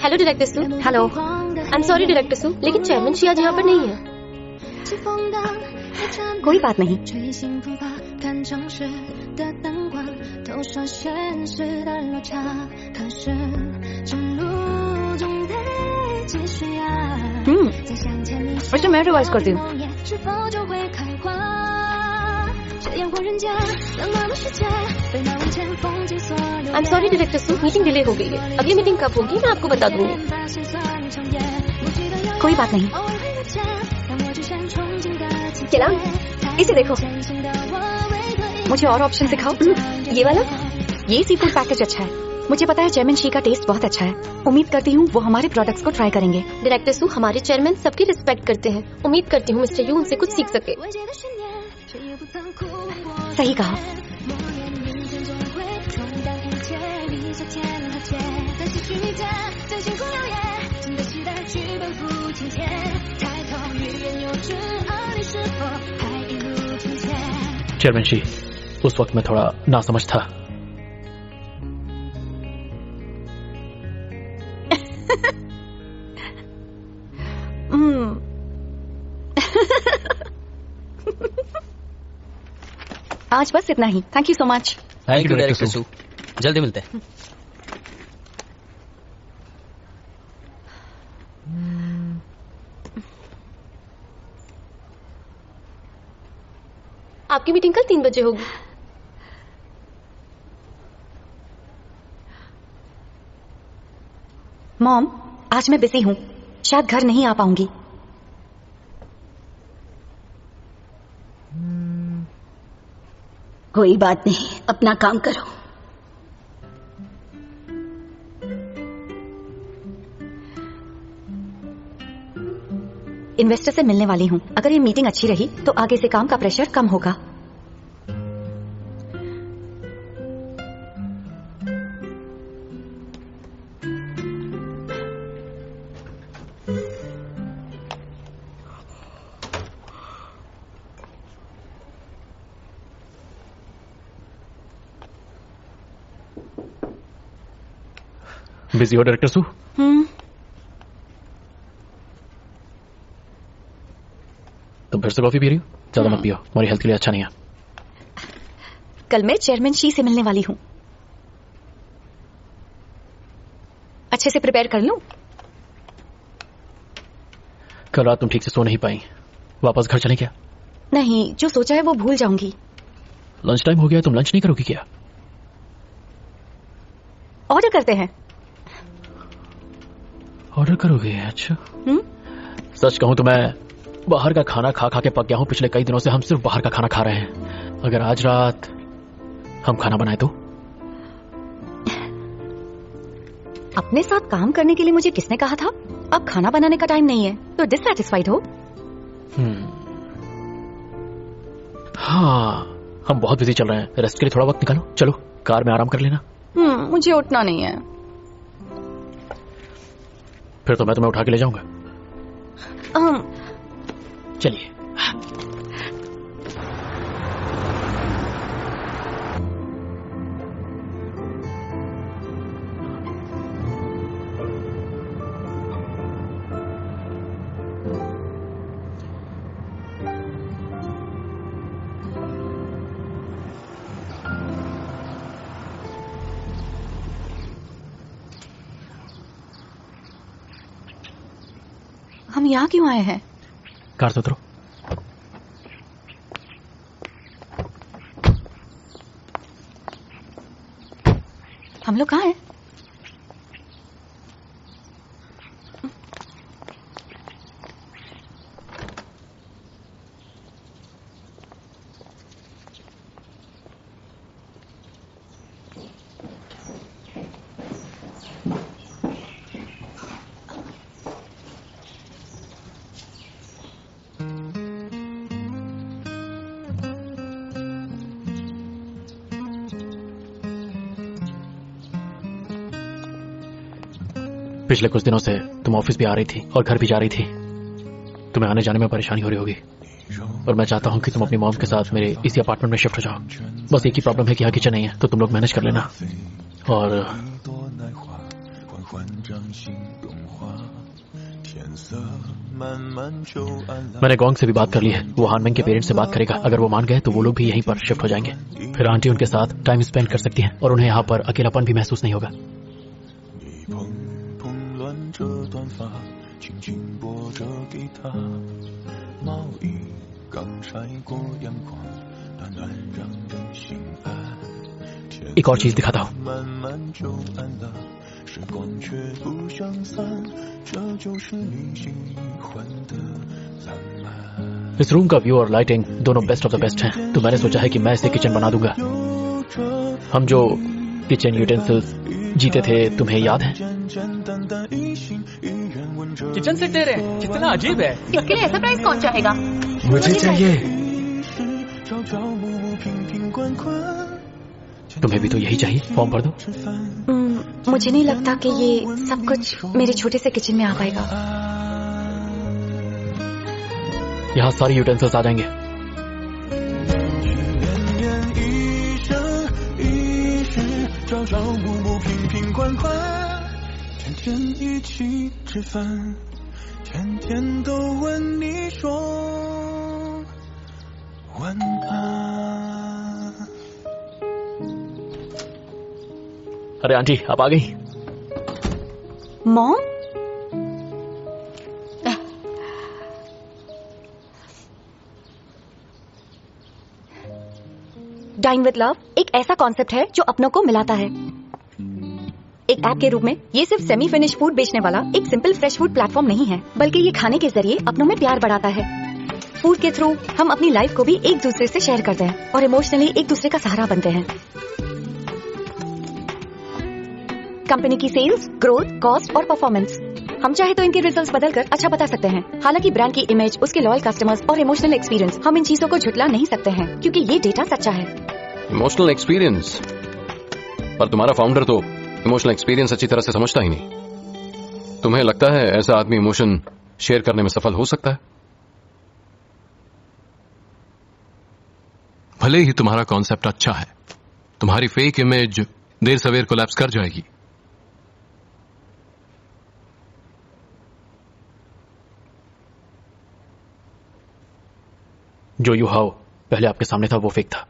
Hello director Su. Hello. I am sorry director Su, लेकिन चेयरमैन शी आज यहाँ पर नहीं है। कोई बात नहीं। मिस्टर मैं रिवाइज करती हूँ। I am sorry director Su, meeting delay हो गई है। अगली मीटिंग कब होगी मैं आपको बता दूंगी। कोई बात नहीं। चला इसे देखो। मुझे और ऑप्शन दिखाओ। ये वाला। ये सी फूड पैकेज अच्छा है। मुझे पता है चेयरमैन शी का टेस्ट बहुत अच्छा है। उम्मीद करती हूँ वो हमारे प्रोडक्ट्स को ट्राई करेंगे। डायरेक्टर सू, हमारे चेयरमैन सबकी रिस्पेक्ट करते हैं। उम्मीद करती हूँ मिस्टर यू उनसे कुछ सीख सके। सही कहा। चेयरमैन शी, उस वक्त मैं थोड़ा नासमझ था। आज बस इतना ही। Thank you so much. Thank you director Su. जल्दी मिलते हैं। आपकी मीटिंग कल 3 बजे होगी। मॉम, आज मैं बिजी हूँ, शायद घर नहीं आ पाऊंगी। कोई बात नहीं, अपना काम करो। इन्वेस्टर से मिलने वाली हूँ। अगर ये मीटिंग अच्छी रही तो आगे से काम का प्रेशर कम होगा। बिजी हो डायरेक्टर सू? तुम फिर से कॉफी पी रही हो? ज्यादा मत पियो, हमारी हेल्थ के लिए अच्छा नहीं है। कल मैं चेयरमैन शी से मिलने वाली हूँ। अच्छे से प्रिपेयर कर लूं? कल रात तुम ठीक से सो नहीं पाई, वापस घर चले क्या? नहीं, जो सोचा है वो भूल जाऊंगी। लंच टाइम हो गया, तुम लंच नहीं करोगी क्या? ऑर्डर करते हैं। ऑर्डर करोगे? अच्छा। सच कहूं तो मैं बाहर का खाना खा खा के पक गया हूं। पिछले कई दिनों से हम सिर्फ बाहर का खाना खा रहे हैं। अगर आज रात हम खाना बनाए तो? अपने साथ काम करने के लिए मुझे किसने कहा था? अब खाना बनाने का टाइम नहीं है तो डिससैटिस्फाइड हो? हाँ, हम बहुत बिजी चल रहे हैं। रेस्ट के लिए थोड़ा वक्त निकालो। चलो कार में आराम कर लेना। मुझे उठना नहीं है। फिर तो मैं तुम्हें उठा के ले जाऊंगा। चलिए। हम यहाँ क्यों आए हैं? कार से उतरो। हम लोग कहाँ हैं? पिछले कुछ दिनों से तुम ऑफिस भी आ रही थी और घर भी जा रही थी। तुम्हें आने जाने में परेशानी हो रही होगी और मैं चाहता हूं कि तुम अपनी मॉम के साथ मेरे इसी अपार्टमेंट में शिफ्ट हो जाओ। बस एक ही प्रॉब्लम है कि यहाँ किचन नहीं है, तो तुम लोग मैनेज कर लेना। और मैंने गोंग से भी बात कर ली है, वो हानमेंग के पेरेंट्स से बात करेगा। अगर वो मान गए तो वो लोग भी यहीं पर शिफ्ट हो जाएंगे। फिर आंटी उनके साथ टाइम स्पेंड कर सकती है और उन्हें यहाँ पर अकेलापन भी महसूस नहीं होगा। एक और चीज दिखाता हूँ। इस रूम का व्यू और लाइटिंग दोनों बेस्ट ऑफ द बेस्ट हैं, तो मैंने सोचा है कि मैं इसे किचन बना दूंगा। हम जो किचन यूटेंसिल्स जीते थे तुम्हें याद है? किचन सेट दे रहे हैं, कितना अजीब है। इसके लिए ऐसा प्राइस कौन चाहेगा? मुझे चाहिए। तुम्हें भी तो यही चाहिए, फॉर्म भर दो। मुझे नहीं लगता कि ये सब कुछ मेरे छोटे से किचन में आ पाएगा। यहाँ सारी यूटेंसिल्स आ जाएंगे। अरे आंटी आप आ गई। मॉम, डाइन विद लव एक ऐसा कॉन्सेप्ट है जो अपनों को मिलाता है। एक ऐप के रूप में ये सिर्फ सेमी फिनिश फूड बेचने वाला एक सिंपल फ्रेश फूड प्लेटफॉर्म नहीं है, बल्कि ये खाने के जरिए अपनों में प्यार बढ़ाता है। फूड के थ्रू हम अपनी लाइफ को भी एक दूसरे से शेयर करते हैं और इमोशनली एक दूसरे का सहारा बनते हैं। कंपनी की सेल्स, ग्रोथ, कॉस्ट और परफॉर्मेंस, हम चाहे तो इनके रिजल्ट्स बदलकर अच्छा बता सकते हैं। हालांकि ब्रांड की इमेज, उसके लॉयल कस्टमर्स और इमोशनल एक्सपीरियंस, हम इन चीजों को झुटला नहीं सकते हैं क्योंकि ये डेटा सच्चा है। Emotional experience? पर तुम्हारा फाउंडर तो इमोशनल एक्सपीरियंस अच्छी तरह से समझता ही नहीं। तुम्हें लगता है ऐसा आदमी इमोशन शेयर करने में सफल हो सकता है? भले ही तुम्हारा कॉन्सेप्ट अच्छा है, तुम्हारी फेक इमेज देर सवेर कोलैप्स कर जाएगी। जो यूहाओ पहले आपके सामने था वो फेक था,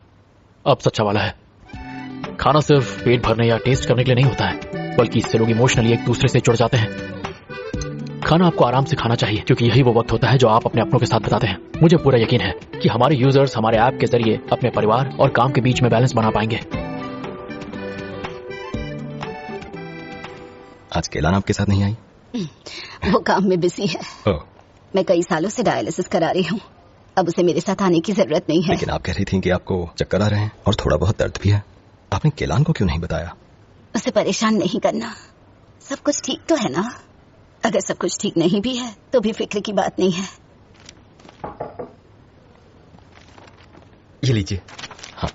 अब सच्चा वाला है। खाना सिर्फ पेट भरने या टेस्ट करने के लिए नहीं होता है, बल्कि इससे लोग इमोशनली एक दूसरे से जुड़ जाते हैं। खाना आपको आराम से खाना चाहिए क्योंकि यही वो वक्त होता है जो आप अपने अपनों के साथ बिताते हैं। मुझे पूरा यकीन है कि हमारे यूजर्स हमारे ऐप के जरिए अपने परिवार और काम के बीच में बैलेंस बना पाएंगे। आज केलान आपके साथ नहीं आई? वो काम में बिजी है। मैं कई सालों से डायलिसिस करा रही हूँ, अब उसे मेरे साथ आने की जरूरत नहीं है। लेकिन आप कह रही थी कि आपको चक्कर आ रहे हैं और थोड़ा बहुत दर्द भी है। आपने केलान को क्यों नहीं बताया? उसे परेशान नहीं करना, सब कुछ ठीक तो है ना? अगर सब कुछ ठीक नहीं भी है तो भी फिक्र की बात नहीं है। ये लीजिए। हाँ,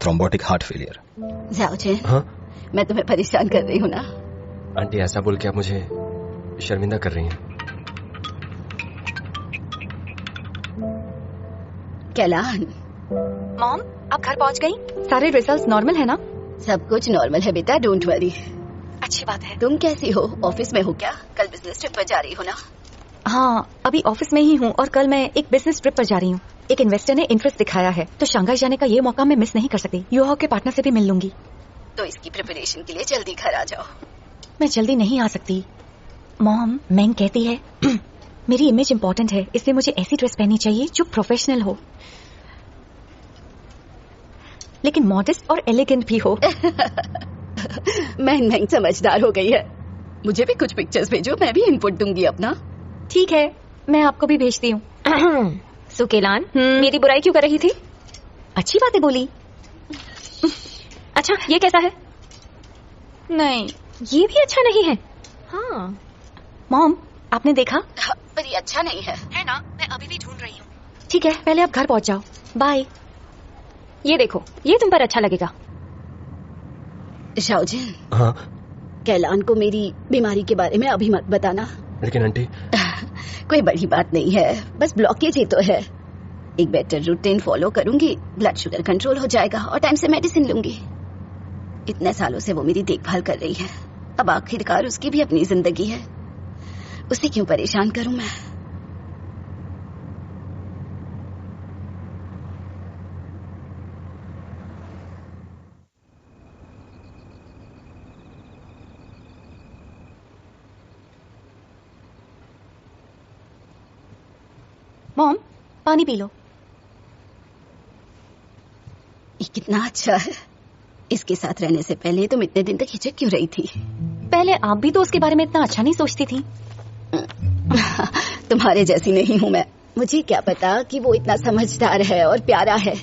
थ्रोम्बोटिक हार्ट फेलियर। जाओ चैन। हाँ? मैं तुम्हें परेशान कर रही हूँ ना? आंटी ऐसा बोल के आप मुझे शर्मिंदा कर रही हैं। कैलान। मॉम, आप घर पहुंच गई? सारे रिजल्ट्स नॉर्मल है ना? सब कुछ नॉर्मल है बेटा, डोंट वरी। अच्छी बात है। तुम कैसी हो? ऑफिस में हो क्या? कल बिजनेस ट्रिप पर जा रही हो ना? हाँ, अभी ऑफिस में ही हूँ और कल मैं एक बिजनेस ट्रिप पर जा रही हूँ। एक इन्वेस्टर ने इंटरेस्ट दिखाया है, तो शंघाई जाने का ये मौका मैं मिस नहीं कर सकती। यूहाओ के पार्टनर से भी मिल लूंगी। तो इसकी प्रिपरेशन के लिए जल्दी घर आ जाओ। मैं जल्दी नहीं आ सकती मॉम। मैंग कहती है मेरी इमेज इंपॉर्टेंट है, इसलिए मुझे ऐसी ड्रेस पहननी चाहिए जो प्रोफेशनल हो, लेकिन मॉडेस्ट और एलिगेंट भी हो। मैंग समझदार हो गई है। मुझे भी कुछ पिक्चर्स भेजो, मैं भी इनपुट दूंगी अपना। ठीक है, मैं आपको भी भेजती हूँ। सुकेलान, मेरी बुराई क्यों कर रही थी? अच्छी बातें बोली। अच्छा, ये कैसा है? नहीं, ये भी अच्छा नहीं है। हाँ मॉम, आपने देखा? पर ये अच्छा नहीं है ना? मैं अभी भी ढूंढ रही हूँ। ठीक है, पहले आप घर पहुंच जाओ। बाय। ये देखो, ये तुम पर अच्छा लगेगा। शाओजिन, हाँ कैलान को मेरी बीमारी के बारे में अभी मत बताना। लेकिन आंटी कोई बड़ी बात नहीं है, बस ब्लॉकेज ही तो है। एक बेटर रूटीन फॉलो करूंगी, ब्लड शुगर कंट्रोल हो जाएगा और टाइम से मेडिसिन लूंगी। इतने सालों से वो मेरी देखभाल कर रही है, अब आखिरकार उसकी भी अपनी जिंदगी है, उसे क्यों परेशान करूं मैं। मॉम, पानी पी लो। ये कितना अच्छा है। इसके साथ रहने से पहले तुम इतने दिन तक हिचक क्यों रही थी? पहले आप भी तो उसके बारे में इतना अच्छा नहीं सोचती थी। तुम्हारे जैसी नहीं हूं मैं। मुझे क्या पता कि वो इतना समझदार है और प्यारा है।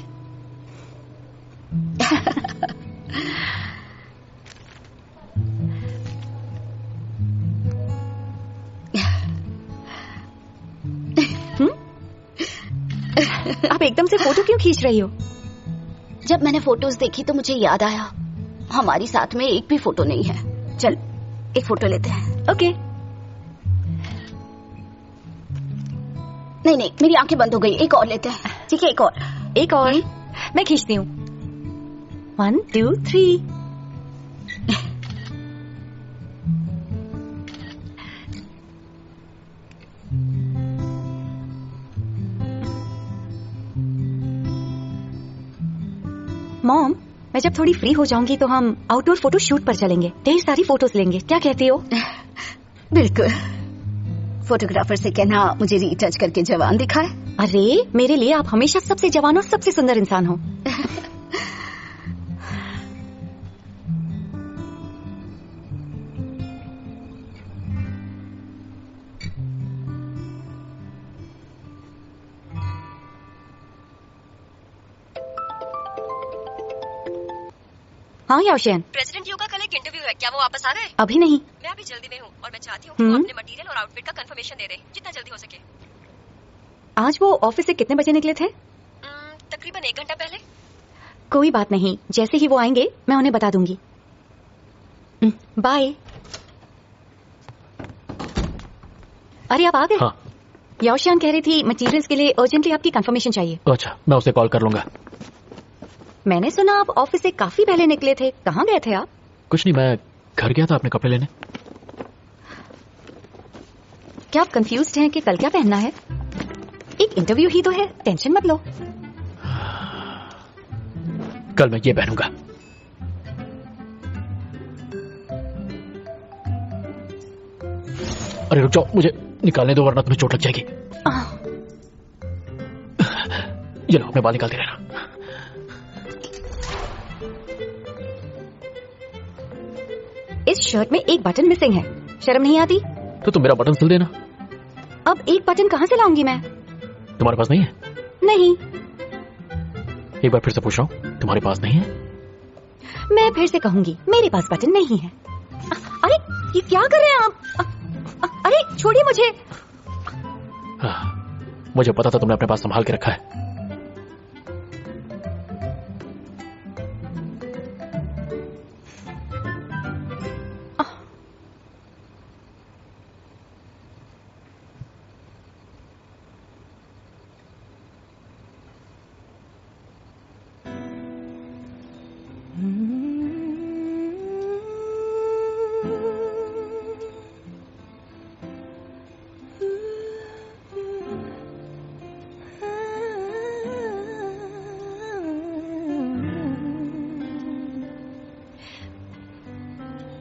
आप एकदम से फोटो क्यों खींच रही हो? जब मैंने फोटोज देखी तो मुझे याद आया हमारी साथ में एक भी फोटो नहीं है। चल एक फोटो लेते हैं। ओके। नहीं, मेरी आंखें बंद हो गई, एक और लेते हैं। ठीक है, एक और। मैं खींचती हूँ। 1 2 3। मॉम, मैं जब थोड़ी फ्री हो जाऊंगी तो हम आउटडोर फोटो शूट पर चलेंगे, ढेर सारी फोटोज लेंगे। क्या कहती हो? बिल्कुल। फोटोग्राफर से कहना मुझे रीटच करके जवान दिखाए। अरे मेरे लिए आप हमेशा सबसे जवान और सबसे सुंदर इंसान हो। हाँ याओशियन, प्रेसिडेंट यू का कल एक इंटरव्यू है, क्या वो वापस आ गए? अभी नहीं। मैं अभी जल्दी में हूँ और मैं चाहती हूँ कि वो अपने मटेरियल और आउटफिट का कंफर्मेशन दे दे जितना जल्दी हो सके। आज वो ऑफिस से कितने बजे निकले थे? तकरीबन 1 घंटा पहले। कोई बात नहीं, जैसे ही वो आएंगे मैं उन्हें बता दूंगी। बाय। अरे आप आ गए? हाँ। याओशियन कह रही थी मटेरियल्स के लिए अर्जेंटली आपकी कंफर्मेशन चाहिए। अच्छा, मैं उसे कॉल कर लूंगा। मैंने सुना आप ऑफिस से काफी पहले निकले थे, कहाँ गए थे आप? कुछ नहीं, मैं घर गया था अपने कपड़े लेने। क्या आप कंफ्यूज्ड हैं कि कल क्या पहनना है? एक इंटरव्यू ही तो है, टेंशन मत लो। कल मैं ये पहनूंगा। अरे रुक जाओ, मुझे निकालने दो वरना तुम्हें चोट लग जाएगी। ये लो, अपने बाल निकालते रहना। इस शर्ट में एक बटन मिसिंग है, शर्म नहीं आती? तो तुम मेरा बटन सिल देना। अब एक बटन कहाँ से लाऊंगी मैं? तुम्हारे पास नहीं है? नहीं। एक बार फिर से पूछ रहा हूँ, तुम्हारे पास नहीं है? मैं फिर से कहूंगी, मेरे पास बटन नहीं है। अरे ये क्या कर रहे हैं आप? अरे छोड़िए मुझे। मुझे पता था तुमने अपने पास संभाल के रखा है।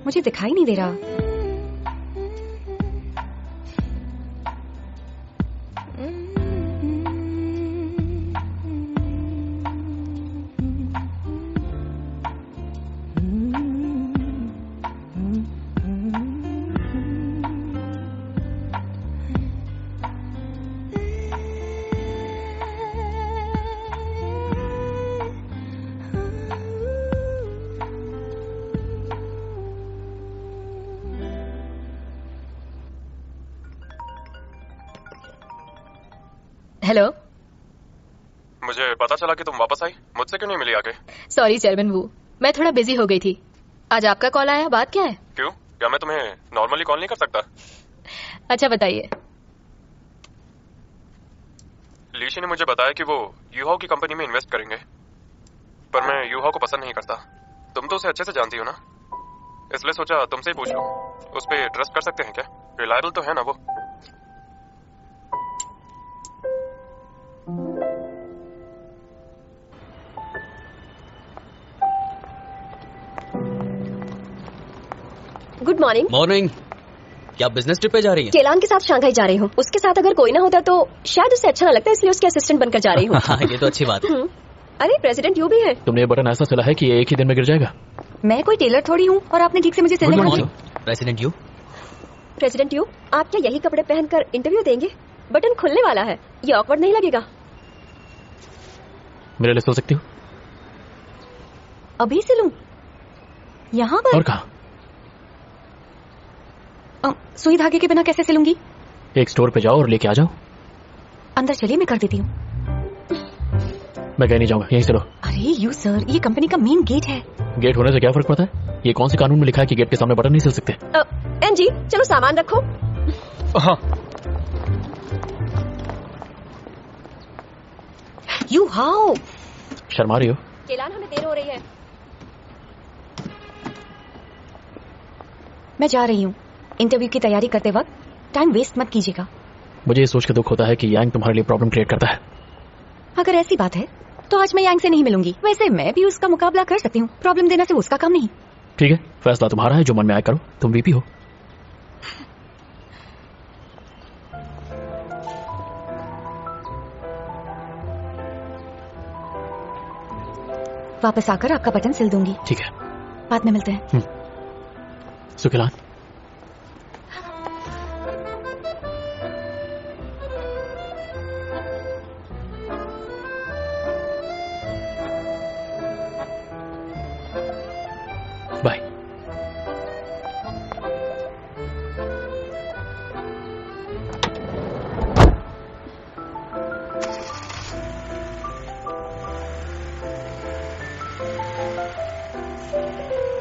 मुझे दिखाई नहीं दे रहा। हेलो, मुझे पता चला कि तुम वापस आई, मुझसे क्यों नहीं मिली आगे? सॉरी चेयरमैन वू, मैं थोड़ा बिजी हो गई थी। आज आपका कॉल आया, बात क्या है? क्यों, क्या मैं तुम्हें नॉर्मली कॉल नहीं कर सकता? अच्छा बताइए। लीशी ने मुझे बताया कि वो यूहाओ की कंपनी में इन्वेस्ट करेंगे, पर मैं यूहाओ को पसंद नहीं करता। तुम तो उसे अच्छे से जानती हो ना, इसलिए सोचा तुमसे ही पूछ लूं। उस पे ट्रस्ट कर सकते हैं क्या? रिलायबल तो है ना वो? Good morning. मॉर्निंग। क्या बिजनेस ट्रिप पे जा रही है? केलान के साथ शंघाई जा रही हूँ। उसके साथ अगर कोई ना होता तो शायद उसे अच्छा ना लगता, इसलिए उसके असिस्टेंट बनकर जा रही हूँ। ये तो अच्छी बात है। अरे प्रेसिडेंट यू भी है। तुमने ये बटन ऐसा सिला है कि ये एक ही दिन में गिर जाएगा। मैं कोई टेलर थोड़ी हूँ और आपने ठीक से मुझे सिलने नहीं। President you. प्रेसिडेंट यू, आप क्या यही कपड़े पहनकर इंटरव्यू देंगे? बटन खुलने वाला है, ये ऑकवर्ड नहीं लगेगा? मेरे लिए सिल सकती हो? अभी सिलूं? यहाँ पर? और कहाँ? सुई धागे के बिना कैसे सिलूंगी? एक स्टोर पे जाओ और लेके आ जाओ। अंदर चलिए, मैं कर देती हूँ। मैं कहीं नहीं जाऊंगा, यहीं सिलो। अरे यू सर, ये कंपनी का मेन गेट है। गेट होने से क्या फर्क पड़ता है? ये कौन से कानून में लिखा है कि गेट के सामने बटन नहीं सिल सकते? एनजी चलो सामान रखो। हाँ। यू हाउ शर्मा रही हो? केलान, हमें देर हो रही है। मैं जा रही हूँ। इंटरव्यू की तैयारी करते वक्त टाइम वेस्ट मत कीजिएगा। मुझे ये सोच के दुख होता है कि यांग तुम्हारे लिए प्रॉब्लम क्रिएट करता है। अगर ऐसी बात है तो आज मैं यांग से नहीं मिलूंगी। वैसे मैं भी उसका मुकाबला कर सकती हूँ, प्रॉब्लम देना से उसका काम नहीं। ठीक है, फैसला तुम्हारा है, जो मन में आया करो। तुम वीपी हो। वापस आकर आपका बटन सिल दूंगी। ठीक है, बाद में मिलते हैं। सुखिलान। बाय।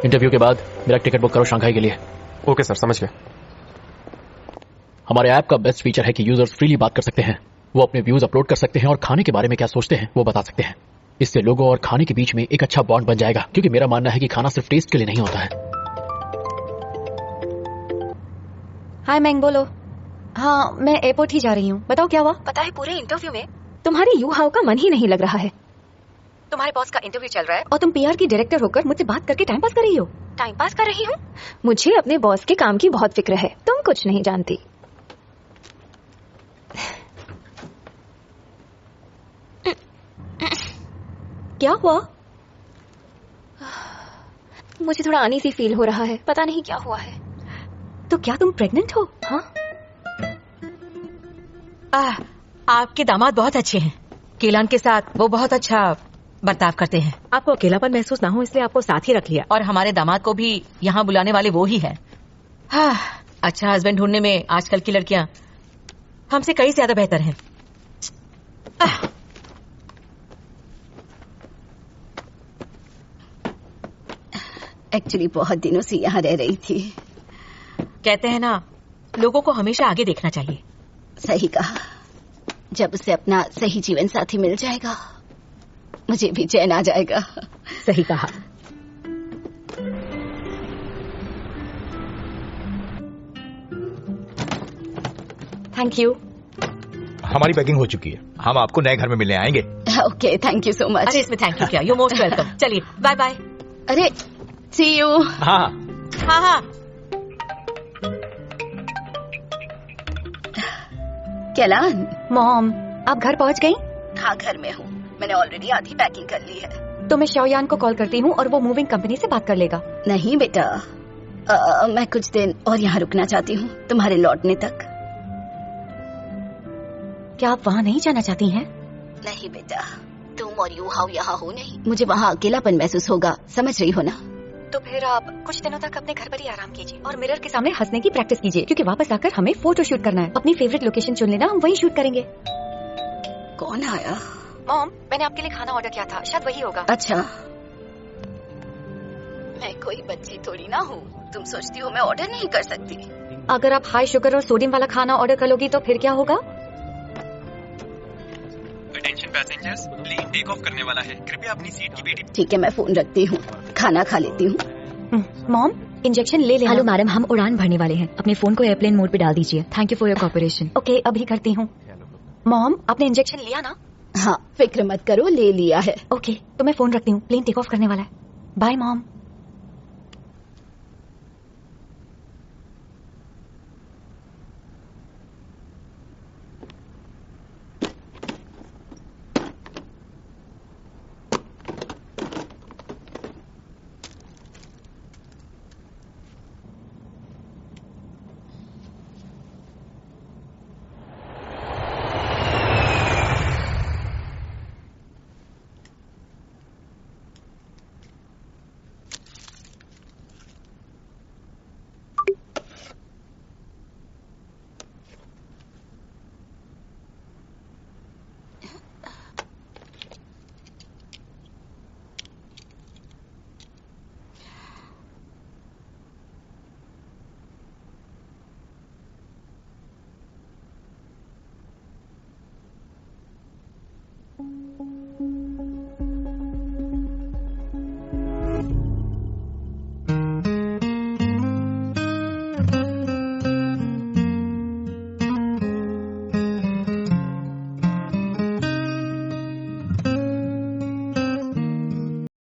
इंटरव्यू के बाद मेरा टिकट बुक करो शंघाई के लिए। ओके सर, समझ गया। हमारे ऐप का बेस्ट फीचर है कि यूजर्स फ्रीली बात कर सकते हैं। वो अपने व्यूज अपलोड कर सकते हैं और खाने के बारे में क्या सोचते हैं वो बता सकते हैं। इससे लोगों और खाने के बीच में एक अच्छा बॉन्ड बन जाएगा, क्योंकि मेरा मानना है कि खाना सिर्फ टेस्ट के लिए नहीं होता है। हाय मैंग, बोलो। हाँ, मैं एयरपोर्ट ही जा रही हूँ। बताओ क्या हुआ? पता है, पूरे इंटरव्यू में तुम्हारी यू हाउ का मन ही नहीं लग रहा है। तुम्हारे बॉस का इंटरव्यू चल रहा है और तुम पीआर की डायरेक्टर होकर मुझसे बात करके टाइम पास कर रही हो। टाइम पास कर रही हूँ? मुझे अपने बॉस के काम की बहुत फिक्र है, तुम कुछ नहीं जानती। क्या हुआ? मुझे थोड़ा अनईजी फील हो रहा है, पता नहीं क्या हुआ है। तो क्या तुम प्रेग्नेंट हो? हाँ। आपके दामाद बहुत अच्छे हैं। केलान के साथ वो बहुत अच्छा बर्ताव करते हैं। आपको अकेलापन महसूस ना हो इसलिए आपको साथ ही रख लिया। और हमारे दामाद को भी यहाँ बुलाने वाले वो ही है। हाँ, अच्छा हस्बैंड ढूंढने में आजकल की लड़कियां हमसे कई ज्यादा बेहतर हैं। एक्चुअली बहुत दिनों से यहाँ रह रही थी। कहते हैं ना, लोगों को हमेशा आगे देखना चाहिए। सही कहा। जब उसे अपना सही जीवन साथी मिल जाएगा मुझे भी चैन आ जाएगा। सही कहा। Thank you. हमारी पैकिंग हो चुकी है, हम आपको नए घर में मिलने आएंगे। Okay, thank you so much. अरे इसमें थैंक यू क्या, यू मोस्ट वेलकम। चलिए बाय बाय। अरे सी यू। हाँ। हाँ हाँ। कैलान। मॉम, आप घर पहुंच गई? हाँ, घर में हूँ। मैंने ऑलरेडी आधी पैकिंग कर ली है। तो मैं शाओयान को कॉल करती हूँ और वो मूविंग कंपनी से बात कर लेगा। नहीं बेटा, मैं कुछ दिन और यहाँ रुकना चाहती हूँ, तुम्हारे लौटने तक। क्या आप वहाँ नहीं जाना चाहती हैं? नहीं बेटा, तुम और यूहाओ यहाँ हो नहीं, मुझे वहाँ अकेलापन महसूस होगा, समझ रही हो ना? तो फिर आप कुछ दिनों तक अपने घर पर ही आराम कीजिए और मिरर के सामने हंसने की प्रैक्टिस कीजिए, क्योंकि वापस आकर हमें फोटो शूट करना है। अपनी फेवरेट लोकेशन चुन लेना, हम वहीं शूट करेंगे। कौन आया? मॉम, मैंने आपके लिए खाना ऑर्डर किया था, शायद वही होगा। अच्छा, मैं कोई बच्ची थोड़ी ना हूँ, तुम सोचती हो मैं ऑर्डर नहीं कर सकती? अगर आप हाई शुगर और सोडियम वाला खाना ऑर्डर कर लोगी तो फिर क्या होगा? Attention passengers, plane take off करने वाला है, कृपया अपनी सीट की पेटी। ठीक है, मैं फोन रखती हूँ, खाना खा लेती हूँ। मॉम, इंजेक्शन ले लेना। हेलो मैडम, हम उड़ान भरने वाले हैं, अपने फोन को एयरप्लेन मोड पे डाल दीजिए। Thank you for your cooperation. Okay, अभी करती हूँ। मॉम, आपने इंजेक्शन लिया ना? हाँ, फिक्र मत करो, ले लिया है। ओके, तो मैं फोन रखती हूँ, प्लेन टेक ऑफ करने वाला है। Bye mom.